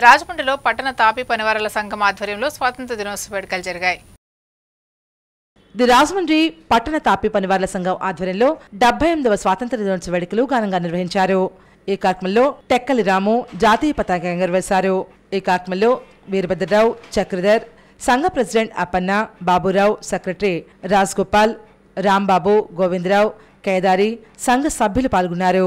రాజమండ్రిలో పట్టణ తాపీ పనివారుల సంఘం ఆధ్వర్యంలో స్వాతంత్ర దినోత్సవ వేడుకలు జరిగాయి. ది రాజమండ్రి పట్టణ తాపీ పనివారుల సంఘం ఆధ్వర్యంలో 78వ స్వాతంత్ర దినోత్సవ వేడుకలు ఘనంగా నిర్వహించారు. ఈ కార్యక్రమంలో టెక్కలి రాము జాతీయ పతాకం ఎగురవేశారు. ఈ కార్యక్రమంలో వీరభద్రరావు, చక్రధర్, సంఘ ప్రెసిడెంట్ అప్పన్న, బాబురావు, సెక్రటరీ రాజ్గోపాల్, రాంబాబు, గోవిందరావు, కేదారి, సంఘ సభ్యులు పాల్గొన్నారు.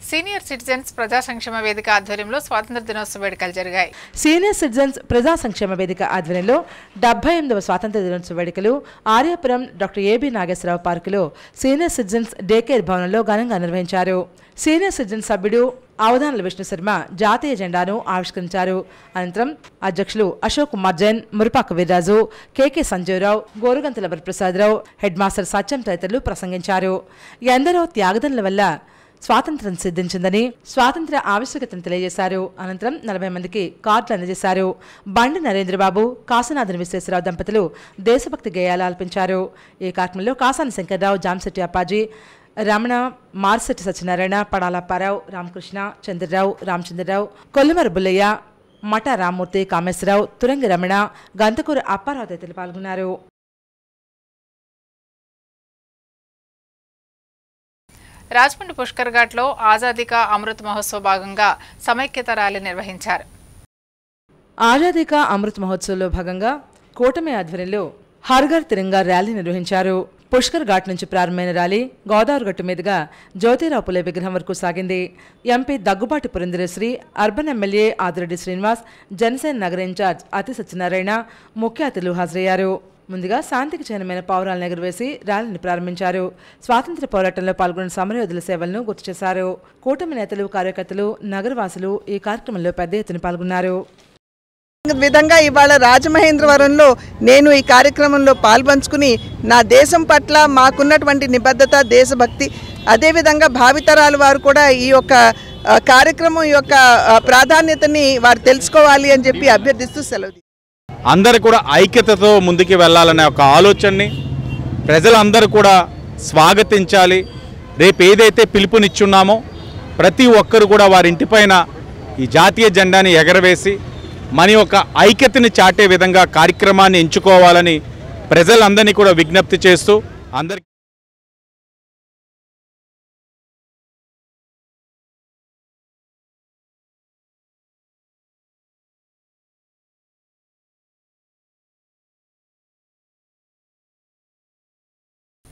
సీనియర్ సిటిజన్స్ ప్రజా సంక్షేమ వేదిక ఆధ్వర్యంలో స్వాతంత్ర దినోత్సవ వేడుకలు జరిగాయి. సీనియర్ సిటిజన్స్ ప్రజా సంక్షేమ వేదిక ఆధ్వర్యంలో 78వ స్వాతంత్ర దినోత్సవ వేడుకలు ఆర్యాపురం డాక్టర్ ఏబి నాగేశ్వరరావు పార్కులో సీనియర్ సిటిజన్స్ డే కేర్ భవనంలో ఘనంగా నిర్వహించారు. సీనియర్ సిటిజన్ సభ్యుడు అవధానుల విష్ణు శర్మ జాతీయ జెండాను ఆవిష్కరించారు. అనంతరం అధ్యక్షులు Ashok Kumar Jain, Muripaka Veerraju, KK Sanjeevarao, Goruganthala Varaprasadarao, head master Satyam తదితరులు ప్రసంగించారు. ఎందరో త్యాగదనుల వల్ల స్వాతంత్ర్యం సిద్ధించిందని, స్వాతంత్ర ఆవశ్యకతను తెలియజేశారు. అనంతరం 40 మందికి కార్డులు అందజేశారు. బండి నరేంద్రబాబు, కాశీనాథన్ విశ్వేశ్వరరావు దంపతులు దేశభక్తి గేయాలు ఆలపించారు. ఈ కార్యక్రమంలో కాసాని శంకర్రావు, జాంశెట్టి అప్పాజీ, రమణ, మార్సెట్టి సత్యనారాయణ, పడాలప్పారావు, రామకృష్ణ, చంద్రరావు, రామచంద్రరావు, కొల్లిమర బుల్లయ్య, మఠ రామ్మూర్తి, కామేశ్వరరావు, తురంగి రమణ, గంతకూరు అప్పారావు తదితరులు పాల్గొన్నారు. రాజమండ్రి పుష్కర్ ఘాట్లో ఆజాదీ కా అమృత్ మహోత్సవ్ భాగంగా సమైక్యత ర్యాలీ నిర్వహించారు. ఆజాదీ కా అమృత్ మహోత్సవ్లో భాగంగా కూటమి ఆధ్వర్యంలో హర్ ఘర్ తిరంగా ర్యాలీ నిర్వహించారు. పుష్కర్ ఘాట్ నుంచి ప్రారంభమైన ర్యాలీ గోదావరి గట్టు మీదుగా జ్యోతిరావు పులే విగ్రహం వరకు సాగింది. MP Daggubati Purandeswari, urban MLA Adireddy Srinivas, Janasena నగర ఇన్ఛార్జ్ అతి సత్యనారాయణ ముఖ్య అతిథులు హాజరయ్యారు. ముందుగా శాంతికి చిహ్నమైన పావురాలను ఎగురవేసి ర్యాలీని ప్రారంభించారు. స్వాతంత్ర పోరాటంలో పాల్గొన్న సమరయోధుల సేవలను గుర్తు చేశారు. కూటమి నేతలు, కార్యకర్తలు, నగరవాసులు ఈ కార్యక్రమంలో పెద్ద ఎత్తున పాల్గొన్నారు. విధంగా ఇవాళ రాజమహేంద్రవరంలో నేను ఈ కార్యక్రమంలో పాల్పంచుకుని నా దేశం పట్ల మాకున్నటువంటి నిబద్ధత, దేశభక్తి, అదేవిధంగా భావితరాల వారు కూడా ఈ యొక్క కార్యక్రమం యొక్క ప్రాధాన్యతని వారు తెలుసుకోవాలి అని చెప్పి అభ్యర్థిస్తూ సెలవు. అందరూ కూడా ఐక్యతతో ముందుకు వెళ్ళాలనే ఒక ఆలోచనని ప్రజలందరూ కూడా స్వాగతించాలి. రేపు ఏదైతే పిలుపునిచ్చున్నామో ప్రతి ఒక్కరు కూడా వారి ఇంటిపైన ఈ జాతీయ జెండాని ఎగరవేసి మన యొక్క ఐక్యతని చాటే విధంగా కార్యక్రమాన్ని ఎంచుకోవాలని ప్రజలందరినీ కూడా విజ్ఞప్తి చేస్తూ అందరికీ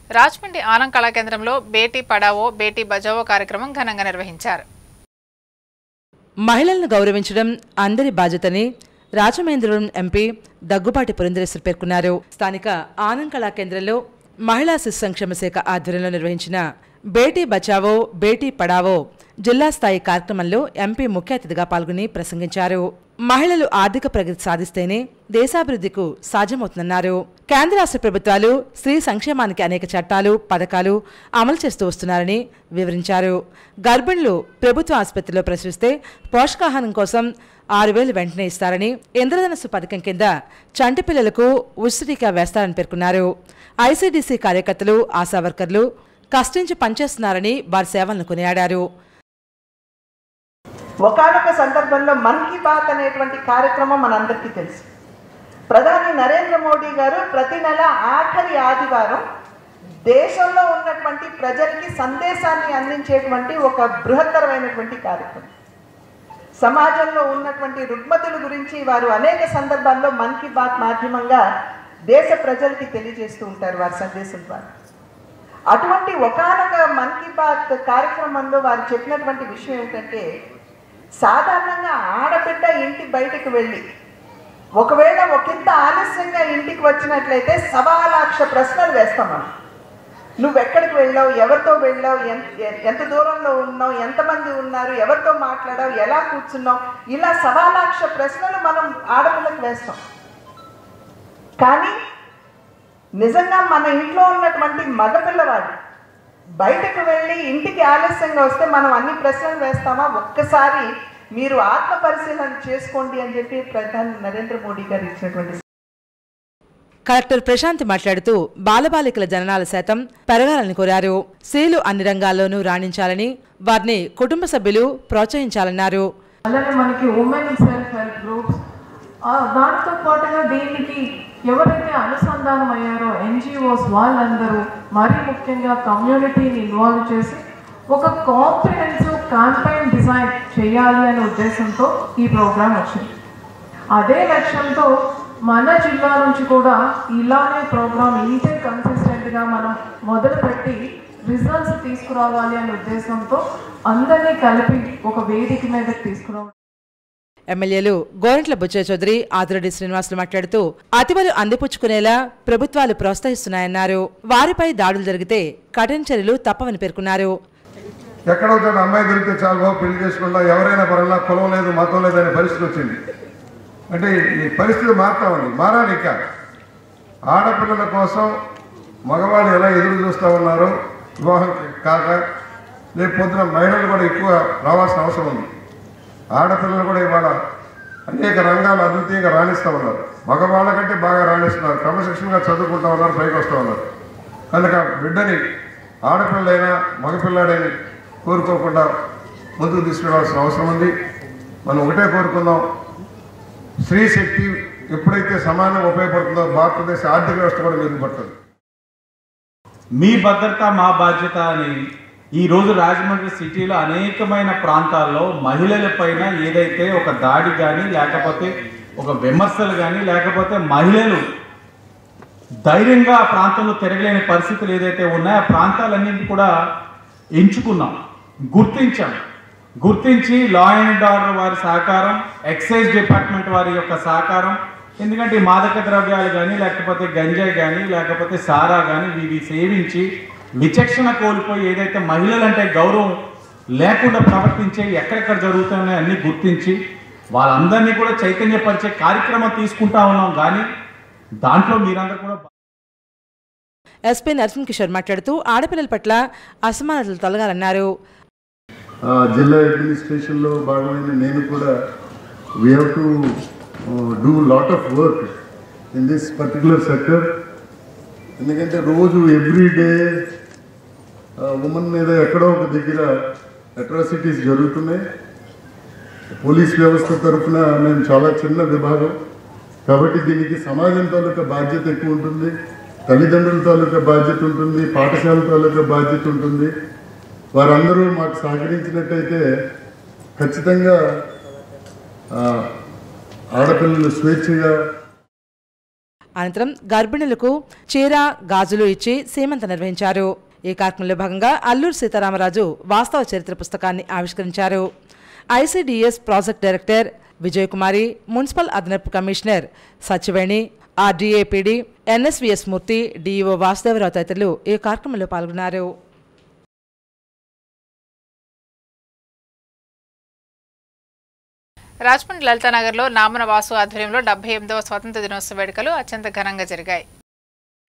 రాజమండ్రి ఆనం కళా కేంద్రంలో బేటీ పడావో బేటీ బచావో కార్యక్రమం ఘనంగా నిర్వహించారు. మహిళలను గౌరవించడం అందరి బాధ్యతని రాజమహేంద్రవరం ఎంపీ దగ్గుబాటి పురంధరేశ్వరి పేర్కొన్నారు. స్థానిక ఆనం కళా కేంద్రంలో మహిళా శిశు సంక్షేమ శాఖ ఆధ్వర్యంలో నిర్వహించిన బేటీ బచావో బేటీ పడావో జిల్లా స్థాయి కార్యక్రమంలో ఎంపీ ముఖ్య అతిథిగా పాల్గొని ప్రసంగించారు. మహిళలు ఆర్థిక ప్రగతి సాధిస్తేనే దేశాభివృద్ధికు సాధ్యమవుతుందన్నారు. కేంద్ర రాష్ట్ర ప్రభుత్వాలు స్త్రీ సంక్షేమానికి అనేక చట్టాలు, పథకాలు అమలు చేస్తూ వస్తున్నారని వివరించారు. గర్భిణులు ప్రభుత్వ ఆసుపత్రిలో ప్రసవిస్తే పోషకాహారం కోసం 6,000 వెంటనే ఇస్తారని, ఇంద్రధనస్సు పథకం కింద చంటి పిల్లలకు ఉచిత టీకా వేస్తారని పేర్కొన్నారు. ఐసీడీసీ కార్యకర్తలు, ఆశా వర్కర్లు కష్టించి పనిచేస్తున్నారని వారి సేవలను కొనియాడారు. ఒకానొక సందర్భంలో మన్ కీ బాత్ అనేటువంటి కార్యక్రమం మనందరికీ తెలుసు. ప్రధాని నరేంద్ర మోడీ గారు ప్రతి నెల ఆఖరి ఆదివారం దేశంలో ఉన్నటువంటి ప్రజలకి సందేశాన్ని అందించేటువంటి ఒక బృహత్తరమైనటువంటి కార్యక్రమం. సమాజంలో ఉన్నటువంటి రుగ్మతుల గురించి వారు అనేక సందర్భాల్లో మన్ కీ బాత్ మాధ్యమంగా దేశ ప్రజలకి తెలియజేస్తూ ఉంటారు వారి సందేశం ద్వారా. అటువంటి ఒకానొక మన్ కీ బాత్ కార్యక్రమంలో వారు చెప్పినటువంటి విషయం ఏంటంటే, సాధారణంగా ఆడబిడ్డ ఇంటి బయటకు వెళ్ళి ఒకవేళ ఒకంత ఆలస్యంగా ఇంటికి వచ్చినట్లయితే 1,00,000 ప్రశ్నలు వేస్తాం మనం. నువ్వెక్కడికి వెళ్ళావు, ఎవరితో వెళ్ళావు, ఎంత దూరంలో ఉన్నావు, ఎంతమంది ఉన్నారు, ఎవరితో మాట్లాడావు, ఎలా కూర్చున్నావు, ఇలా 1,00,000 ప్రశ్నలు మనం ఆడపిల్లకి వేస్తాం. కానీ నిజంగా మన ఇంట్లో ఉన్నటువంటి మగపిల్లవాడు బయటకు వెళ్ళి ఇంటికి ఆలస్యంగా వస్తే మనం అన్ని ప్రశ్నలు వేస్తామా? ఒక్కసారి మీరు ఆత్మ పరిశీలన చేసుకోండి అని చెప్పి ప్రధాని నరేంద్ర మోడీ గారు ఇచ్చినటువంటి కలెక్టర్ ప్రశాంత్ మాట్లాడుతూ బాలబాలికల జననాల శాతం పెరగాలని కోరారు. స్త్రీలు అన్ని రంగాల్లోనూ రాణించాలని, వారిని కుటుంబ సభ్యులు ప్రోత్సహించాలన్నారు. అలానే మనకి ఉమెన్ సెల్ఫ్ హెల్ప్ గ్రూప్స్, దాంతో పాటుగా దీనికి ఎవరైతే అనుసంధానం అయ్యారో ఎన్జిఓస్ వాళ్ళందరూ మరీ ముఖ్యంగా కమ్యూనిటీని ఇన్వాల్వ్ చేసి ఒక కాంప్రిహెన్సివ్ క్యాంపెయిన్ డిజైన్ చేయాలి అనే ఉద్దేశంతో ఈ ప్రోగ్రాం వచ్చింది. అదే లక్ష్యంతో మన జిల్లా నుంచి కూడా ఇలానే ప్రోగ్రాం ఇంతే కన్సిస్టెంట్గా మనం మొదలుపెట్టి రిజల్ట్స్ తీసుకురావాలి అనే ఉద్దేశంతో అందరినీ కలిపి ఒక వేదిక మీదకి తీసుకురావాలి. ఎమ్మెల్యేలు గోరంట్ల బుచ్చయ్య చౌదరి, ఆదిరెడ్డి శ్రీనివాసులు మాట్లాడుతూ అతివలు అందిపుచ్చుకునేలా ప్రభుత్వాలు ప్రోత్సహిస్తున్నాయన్నారు. వారిపై దాడులు జరిగితే కఠిన చర్యలు తప్పవని పేర్కొన్నారు. ఎక్కడో చోట అమ్మాయి దొరికితే చాలు బాబు పెళ్లి చేసుకుంటా, ఎవరైనా పర్వాలా, కులం లేదు మతం లేదు అనే పరిస్థితి వచ్చింది. అంటే ఈ పరిస్థితి మారాలి. ఇంకా ఆడపిల్లల కోసం మగవాళ్ళు ఎలా ఎదురు చూస్తూ ఉన్నారో వివాహం కాక, లేకపోతే మహిళలు కూడా ఎక్కువ రావాల్సిన అవసరం ఉంది. ఆడపిల్లలు కూడా ఇవాళ అనేక రంగాలు అద్వితీయంగా రాణిస్తూ ఉన్నారు. మగవాళ్ళ కంటే బాగా రాణిస్తున్నారు, క్రమశిక్షణగా చదువుకుంటూ ఉన్నారు, పైకి వస్తూ ఉన్నారు. కనుక బిడ్డని ఆడపిల్లైనా మగపిల్లాడని కోరుకోకుండా ముందుకు తీసుకెళ్లాల్సిన అవసరం ఉంది. మనం ఒకటే కోరుకుందాం, స్త్రీ శక్తి ఎప్పుడైతే సమానంగా ఉపయోగపడుతుందో భారతదేశ ఆర్థిక వ్యవస్థ కూడా మెరుగుపడుతుంది. మీ భద్రత మా బాధ్యత అని ఈరోజు రాజమండ్రి సిటీలో అనేకమైన ప్రాంతాల్లో మహిళల పైన ఏదైతే ఒక దాడి కానీ, లేకపోతే ఒక విమర్శలు కానీ, లేకపోతే మహిళలు ధైర్యంగా ఆ ప్రాంతంలో తిరగలేని పరిస్థితులు ఏదైతే ఉన్నాయో ఆ ప్రాంతాలన్నింటినీ కూడా ఎంచుకున్నాం, గుర్తించి లా అండ్ ఆర్డర్ వారి సహకారం, ఎక్సైజ్ డిపార్ట్మెంట్ వారి యొక్క సహకారం. ఎందుకంటే మాదక ద్రవ్యాలు కానీ, లేకపోతే గంజాయి కానీ, లేకపోతే సారా కానీ ఇవి సేవించి విచక్షణ కోల్పోయి ఏదైతే మహిళలంటే గౌరవం లేకుండా ప్రవర్తించే ఎక్కడెక్కడ జరుగుతున్నాయో అన్నీ గుర్తించి వాళ్ళందరినీ కూడా చైతన్యపరిచే కార్యక్రమం తీసుకుంటా ఉన్నాం. కానీ దాంట్లో మీరందరూ కూడా. ఎస్పీ నరసింహ కిషోర్ మాట్లాడుతూ ఆడపిల్లల పట్ల అసమానతలు తొలగాలన్నారు. జిల్లా అడ్మినిస్ట్రేషన్లో భాగమైన నేను కూడా we have to do lot of work in this particular sector. ఎందుకంటే రోజు ఎవ్రీడే ఉమెన్ మీద ఎక్కడో ఒక దగ్గర అట్రాసిటీస్ జరుగుతున్నాయి. పోలీస్ వ్యవస్థ తరఫున మేము చాలా చిన్న విభాగం కాబట్టి దీనికి సమాజం తాలూకా బాధ్యత ఎక్కువ ఉంటుంది, తల్లిదండ్రుల తాలూకా బాధ్యత ఉంటుంది, పాఠశాల తాలూకా బాధ్యత ఉంటుంది. వారందరూ మాకు సహకరించినట్టయితే ఖచ్చితంగా ఆడపిల్లలు స్వేచ్ఛగా. అనంతరం గర్భిణులకు చీర, గాజులు ఇచ్చి సీమంత నిర్వహించారు. ఈ కార్యక్రమంలో భాగంగా అల్లూరు సీతారామరాజు వాస్తవ చరిత్ర పుస్తకాన్ని ఆవిష్కరించారు. ICDS project director Vijayakumari, municipal అదనపు కమిషనర్ సచివేణి, ఆర్డీఏపీడీ, ఎన్ఎస్విఎస్ మూర్తి, డిఈఓ వాసుదేవరావు తదితరులు ఈ కార్యక్రమంలో పాల్గొన్నారు. రాజమండ్రి లలితానగర్లో నామన వాసు ఆధ్వర్యంలో 78వ స్వాతంత్ర దినోత్సవ వేడుకలు అత్యంత ఘనంగా జరిగాయి.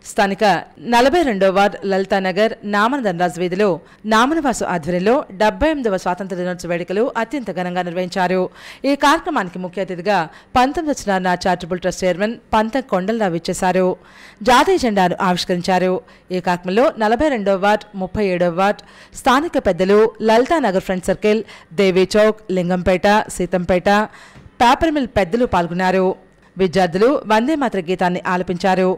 స్థానిక 42వ వార్డ్ లలితానగర్ నామన ధనరాజ్ వీధిలో నామనవాసు ఆధ్వర్యంలో 78వ స్వాతంత్ర దినోత్సవ వేడుకలు అత్యంత ఘనంగా నిర్వహించారు. ఈ కార్యక్రమానికి ముఖ్య అతిథిగా 19వ చారిటబుల్ ట్రస్ట్ చైర్మన్ పంతం కొండలరావు ఇచ్చేశారు. జాతీయ జెండాను ఆవిష్కరించారు. ఈ కార్యక్రమంలో 42వ వార్డ్, 37వ వార్డ్ స్థానిక పెద్దలు, లలితానగర్ ఫ్రంట్ సర్కిల్, దేవీ చౌక్, లింగంపేట, సీతంపేట, పేపర్ మిల్ పెద్దలు పాల్గొన్నారు. విద్యార్థులు వందే మాతర గీతాన్ని ఆలపించారు.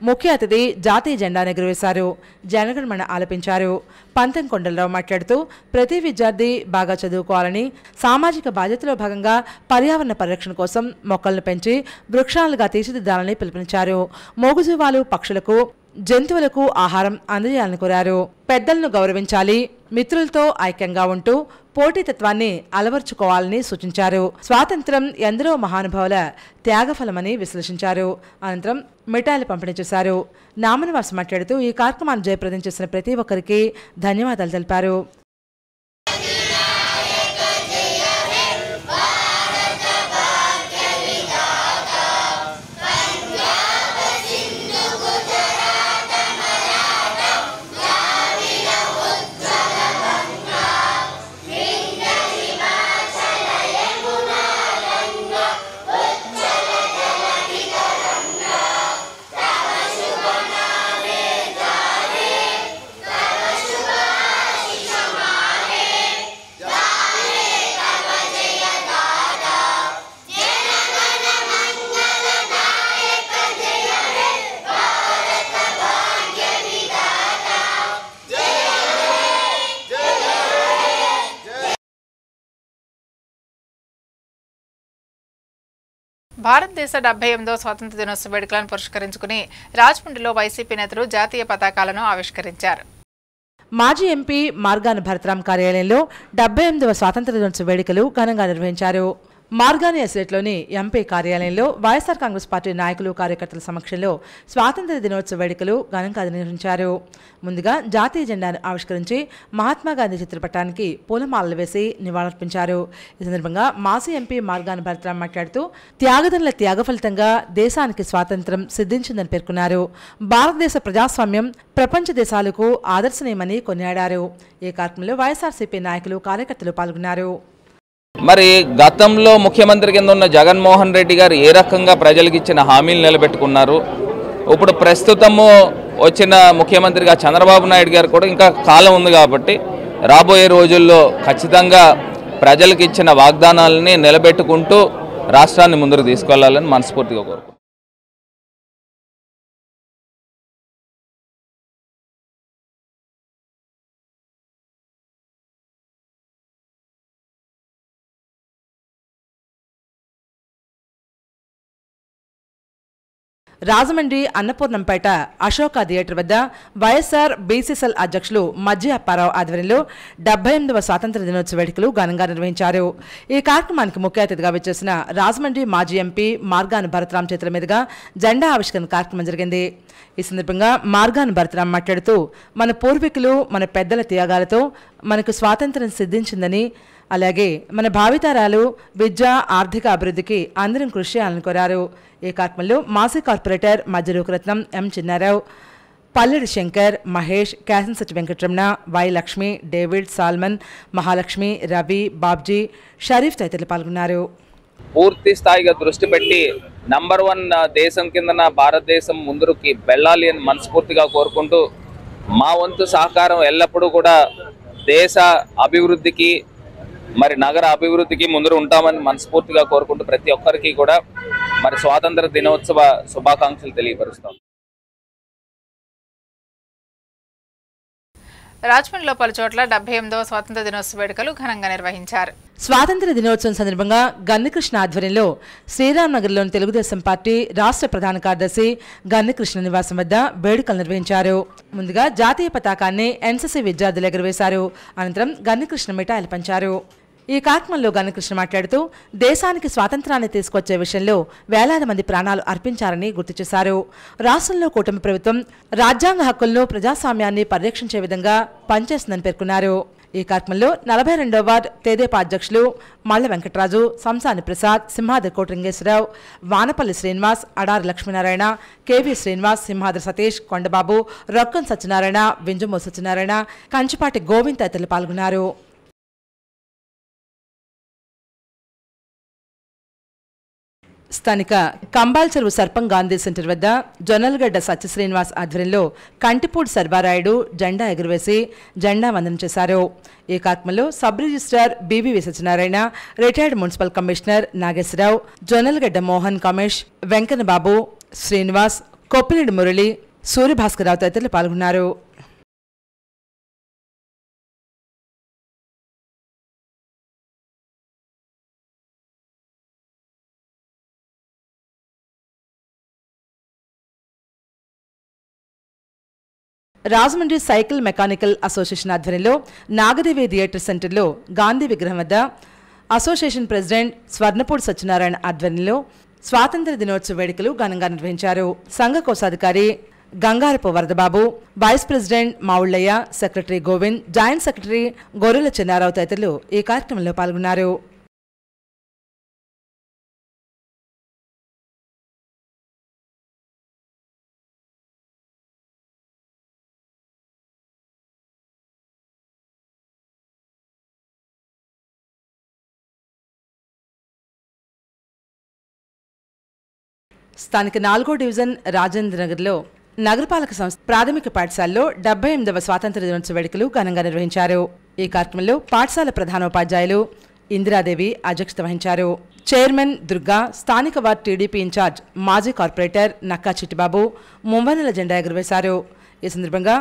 ముఖ్య అతిథి జాతీయ జెండాను ఎగురవేశారు. జనగణమన ఆలపించారు. పంతం కొండలరావు మాట్లాడుతూ ప్రతి విద్యార్థి బాగా చదువుకోవాలని, సామాజిక బాధ్యతలో భాగంగా పర్యావరణ పరిరక్షణ కోసం మొక్కలను పెంచి వృక్షాలుగా తీర్చిదిద్దాలని పిలుపునిచ్చారు. మోగుజీవాలు, పక్షులకు, జంతువులకు ఆహారం అందజేయాలని కోరారు. పెద్దలను గౌరవించాలి, మిత్రులతో ఐక్యంగా ఉంటూ పోటీతత్వాన్ని అలవర్చుకోవాలని సూచించారు. స్వాతంత్ర్యం ఎందరో మహానుభావుల త్యాగఫలమని విశ్లేషించారు. అనంతరం మిఠాయిలు పంపిణీ చేశారు. నామనవాసు మాట్లాడుతూ ఈ కార్యక్రమాన్ని జయప్రదం చేసిన ప్రతి ఒక్కరికి ధన్యవాదాలు తెలిపారు. భారతదేశ 78వ స్వాతంత్ర దినోత్సవ వేడుకలను పురస్కరించుకుని రాజమండ్రిలో వైసీపీ నేతలు జాతీయ పతాకాలను ఆవిష్కరించారు. మాజీ ఎంపీ మార్గాని భరతరాం కార్యాలయంలో 78వ స్వాతంత్ర దినోత్సవ వేడుకలు ఘనంగా నిర్వహించారు. మార్గాని ఎస్టేట్లోని ఎంపీ కార్యాలయంలో వైఎస్ఆర్ కాంగ్రెస్ పార్టీ నాయకులు కార్యకర్తల సమక్షంలో స్వాతంత్ర దినోత్సవ వేడుకలు ఘనంగా నిర్వహించారు. ముందుగా జాతీయ జెండాను ఆవిష్కరించి మహాత్మాగాంధీ చిత్రపటానికి పూలమాలలు వేసి నివాళులర్పించారు. ఈ సందర్భంగా మాజీ ఎంపీ మార్గాని భరతరాం మాట్లాడుతూ త్యాగదనుల త్యాగ ఫలితంగా దేశానికి స్వాతంత్ర్యం సిద్ధించిందని పేర్కొన్నారు. భారతదేశ ప్రజాస్వామ్యం ప్రపంచ దేశాలకు ఆదర్శనీయమని కొనియాడారు. ఈ కార్యక్రమంలో వైఎస్ఆర్సీపీ నాయకులు కార్యకర్తలు పాల్గొన్నారు. మరి గతంలో ముఖ్యమంత్రి కింద ఉన్న జగన్మోహన్ రెడ్డి గారు ఏ రకంగా ప్రజలకు ఇచ్చిన హామీలు నిలబెట్టుకున్నారు, ఇప్పుడు ప్రస్తుతము వచ్చిన ముఖ్యమంత్రిగా చంద్రబాబు నాయుడు గారు కూడా ఇంకా కాలం ఉంది కాబట్టి రాబోయే రోజుల్లో ఖచ్చితంగా ప్రజలకు ఇచ్చిన వాగ్దానాలని నిలబెట్టుకుంటూ రాష్ట్రాన్ని ముందుకు తీసుకెళ్లాలని మనస్ఫూర్తిగా కోరుకుంటున్నాను. రాజమండ్రి అన్నపూర్ణంపేట అశోక థియేటర్ వద్ద వైఎస్ఆర్ బీసీసీఎల్ అధ్యక్షులు మజ్జి అప్పారావు ఆధ్వర్యంలో 78వ స్వాతంత్ర దినోత్సవ వేడుకలు ఘనంగా నిర్వహించారు. ఈ కార్యక్రమానికి ముఖ్య అతిథిగా విచ్చేసిన రాజమండ్రి మాజీ ఎంపీ మార్గాని భరతరాం చేతుల మీదుగా జెండా ఆవిష్కరణ కార్యక్రమం జరిగింది. ఈ సందర్భంగా మార్గాని భరతరాం మాట్లాడుతూ మన పూర్వీకులు మన పెద్దల త్యాగాలతో మనకు స్వాతంత్ర్యం సిద్ధించిందని, అలాగే మన భావితరాలు విద్య ఆర్థిక అభివృద్ధికి అందరం కృషి చేయాలని కోరారు. ఈ కార్యక్రమంలో మాజీ కార్పొరేటర్ మధ్యలోకరత్నం M Chinnarao, Palledi Shankar, Mahesh, Kyasanasetti Venkataramana, Y Lakshmi, David, Solomon, Mahalakshmi, Ravi, Babji, Sharif తదితరులు పాల్గొన్నారు. పూర్తి స్థాయిగా దృష్టి పెట్టి నంబర్ 1 దేశం కిందన భారతదేశం ముందుకి వెళ్ళాలి అని మనస్ఫూర్తిగా కోరుకుంటూ మా వంతు సహకారం ఎల్లప్పుడూ కూడా దేశ అభివృద్ధికి మరి నగర అభివృద్ధికి ముందు ఉంటామని మనస్ఫూర్తిగా కోరుకుంటూ ప్రతి ఒక్కరికి కూడా మరి స్వాతంత్ర దినోత్సవ శుభాకాంక్షలు తెలియపరుస్తాం. రాజమండ్రిలో పలు చోట్ల 78వ స్వాతంత్ర దినోత్సవ వేడుకలు ఘనంగా నిర్వహించారు. స్వాతంత్ర దినోత్సవం సందర్భంగా గన్నికృష్ణ ఆధ్వర్యంలో శ్రీరామ్నగర్లోని తెలుగుదేశం పార్టీ రాష్ట్ర ప్రధాన కార్యదర్శి గన్నికృష్ణ నివాసం వద్ద వేడుకలు నిర్వహించారు. ముందుగా జాతీయ పతాకాన్ని ఎన్సీసీ విద్యార్థులు ఎగురవేశారు. అనంతరం గన్నికృష్ణ మిఠాయిలు పంచారు. ఈ కార్యక్రమంలో గన్నికృష్ణ మాట్లాడుతూ దేశానికి స్వాతంత్రాన్ని తీసుకొచ్చే విషయంలో వేలాది మంది ప్రాణాలు అర్పించారని గుర్తు చేశారు. రాష్ట్రంలో కూటమి ప్రభుత్వం రాజ్యాంగ హక్కులను ప్రజాస్వామ్యాన్ని పరిరక్షించే విధంగా పనిచేస్తుందని పేర్కొన్నారు. ఈ కార్యక్రమంలో 42వ వార్డు తెదేపా అధ్యక్షులు మల్ల వెంకటరాజు, సంసాని ప్రసాద్, సింహాద్రి కోటలింగేశ్వరరావు, వానపల్లి శ్రీనివాస్, అడారి లక్ష్మీనారాయణ, కేవీ శ్రీనివాస్, సింహాద్రి సతీష్, కొండబాబు, రొక్కం సత్యనారాయణ, వింజమో సత్యనారాయణ, కంచిపాటి గోవింద్ తదితరులు పాల్గొన్నారు. స్థానిక కంబాల్ చెరువు సర్పం గాంధీ సెంటర్ వద్ద జొన్నలగడ్డ సత్య శ్రీనివాస్ ఆధ్వర్యంలో కంటిపూడి సర్వారాయుడు జెండా ఎగురవేసి జెండా వందనం చేశారు. ఈ కార్యక్రమంలో sub registrar B V V Satyanarayana, retired municipal commissioner Nageswararao, Jonnalagadda Mohan Kamesh, Venkannababu, Srinivas, Koppireddy Murali, Suryabhaskararao తదితరులు పాల్గొన్నారు. రాజమండ్రి సైకిల్ మెకానికల్ అసోసియేషన్ ఆధ్వర్యంలో నాగదేవి థియేటర్ సెంటర్లో గాంధీ విగ్రహం వద్ద అసోసియేషన్ ప్రెసిడెంట్ స్వర్ణపూడి సత్యనారాయణ ఆధ్వర్యంలో స్వాతంత్ర దినోత్సవ వేడుకలు ఘనంగా నిర్వహించారు. సంఘ కోశాధికారి Gangarapu Varadababu, vice president Mavullayya, secretary Govind, joint secretary Gorrela Chennarao తదితరులు ఈ కార్యక్రమంలో పాల్గొన్నారు. స్థానిక 4వ డివిజన్ రాజేంద్ర నగర్లో నగరపాలక సంస్థ ప్రాథమిక పాఠశాలలో 78వ స్వాతంత్ర దినోత్సవ వేడుకలు ఘనంగా నిర్వహించారు. ఈ కార్యక్రమంలో పాఠశాల ప్రధానోపాధ్యాయులు ఇందిరాదేవి అధ్యక్షత వహించారు. చైర్మన్ దుర్గా, స్థానిక వార్డు టీడీపీ ఇన్ఛార్జ్ మాజీ కార్పొరేటర్ నక్కా చిట్టిబాబు ముంబైనల జెండా ఎగురవేశారు. ఈ సందర్భంగా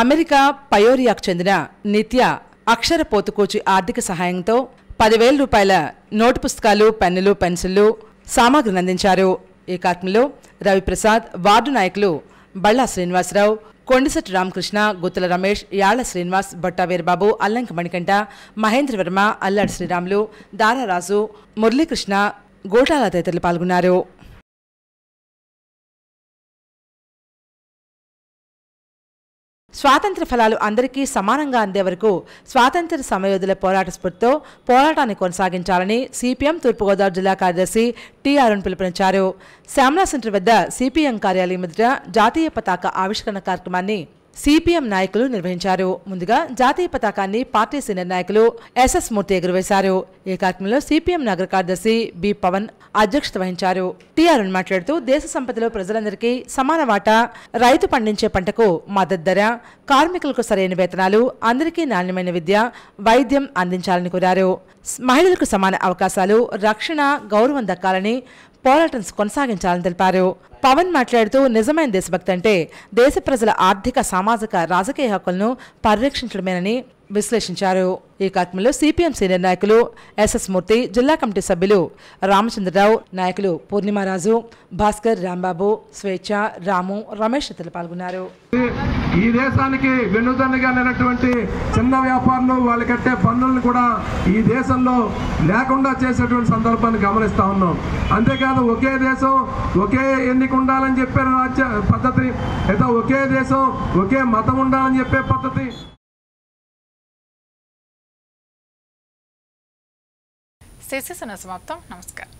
అమెరికా పయోరియాకు చెందిన నిత్య అక్షర పోతుకూచి ఆర్థిక సహాయంతో 10,000 రూపాయల నోటు పుస్తకాలు, పెన్నులు, పెన్సిళ్లు, సామాగ్రిని అందించారు. ఈ కార్యక్రమంలో రవిప్రసాద్, వార్డు నాయకులు బళ్ళా శ్రీనివాసరావు, కొండిశెట్టి రామకృష్ణ, గుత్తుల రమేష్, యాళ్ల శ్రీనివాస్, బొట్టా వీరబాబు, అల్లంకి మణికంఠ, మహేంద్రవర్మ, అల్లాడి శ్రీరాములు, దారారాజు, మురళీకృష్ణ, గోటాల తదితరులు పాల్గొన్నారు. స్వాతంత్ర ఫలాలు అందరికీ సమానంగా అందే వరకు స్వాతంత్ర సమయోధుల పోరాట స్ఫూర్తితో పోరాటాన్ని కొనసాగించాలని సిపిఎం తూర్పుగోదావరి జిల్లా కార్యదర్శి టి అరుణ్ పిలుపునిచ్చారు. శ్యామలా సెంటర్ వద్ద సిపిఎం కార్యాలయం ఎదుట జాతీయ పతాక ఆవిష్కరణ కార్యక్రమాన్ని సిపిఎం నాయకులు నిర్వహించారు. ముందుగా జాతీయ పతాకాన్ని పార్టీ సీనియర్ నాయకులు ఎస్ఎస్ మూర్తి ఎగురవేశారు. ఈ కార్యక్రమంలో సిపిఎం నగర కార్యదర్శి బి పవన్ అధ్యక్షత వహించారు. టి అరుణ్ మాట్లాడుతూ దేశ సంపదలో ప్రజలందరికీ సమాన వాటా, రైతు పండించే పంటకు మద్దతు ధర, కార్మికులకు సరైన వేతనాలు, అందరికీ నాణ్యమైన విద్య, వైద్యం అందించాలని కోరారు. మహిళలకు సమాన అవకాశాలు, రక్షణ, గౌరవం దక్కాలని పోరాటం కొనసాగించాలని తెలిపారు. పవన్ మాట్లాడుతూ నిజమైన దేశభక్తి అంటే దేశ ప్రజల ఆర్థిక, సామాజిక, రాజకీయ హక్కులను పరిరక్షించడమేనని విశ్లేషించారు. ఈ కార్యక్రమంలో సిపిఎం సీనియర్ నాయకులు ఎస్ఎస్ మూర్తి, జిల్లా కమిటీ సభ్యులు రామచంద్రరావు, నాయకులు పూర్ణిమారాజు, భాస్కర్, రాంబాబు, స్వేచ్ఛ, రాము, రమేష్ తదితరులు పాల్గొన్నారు. ఈ దేశానికి వెన్నుదన్నుగా లేనటువంటి చిన్న వ్యాపారులు వాళ్ళు కట్టే పన్నులను కూడా ఈ దేశంలో లేకుండా చేసేటువంటి సందర్భాన్ని గమనిస్తా ఉన్నాం. అంతేకాదు ఒకే దేశం ఒకే ఎన్నిక ఉండాలని చెప్పే రాజ్య పద్ధతి, లేదా ఒకే దేశం ఒకే మతం ఉండాలని చెప్పే పద్ధతి. శిశిసన సమాప్తం. నమస్కారం.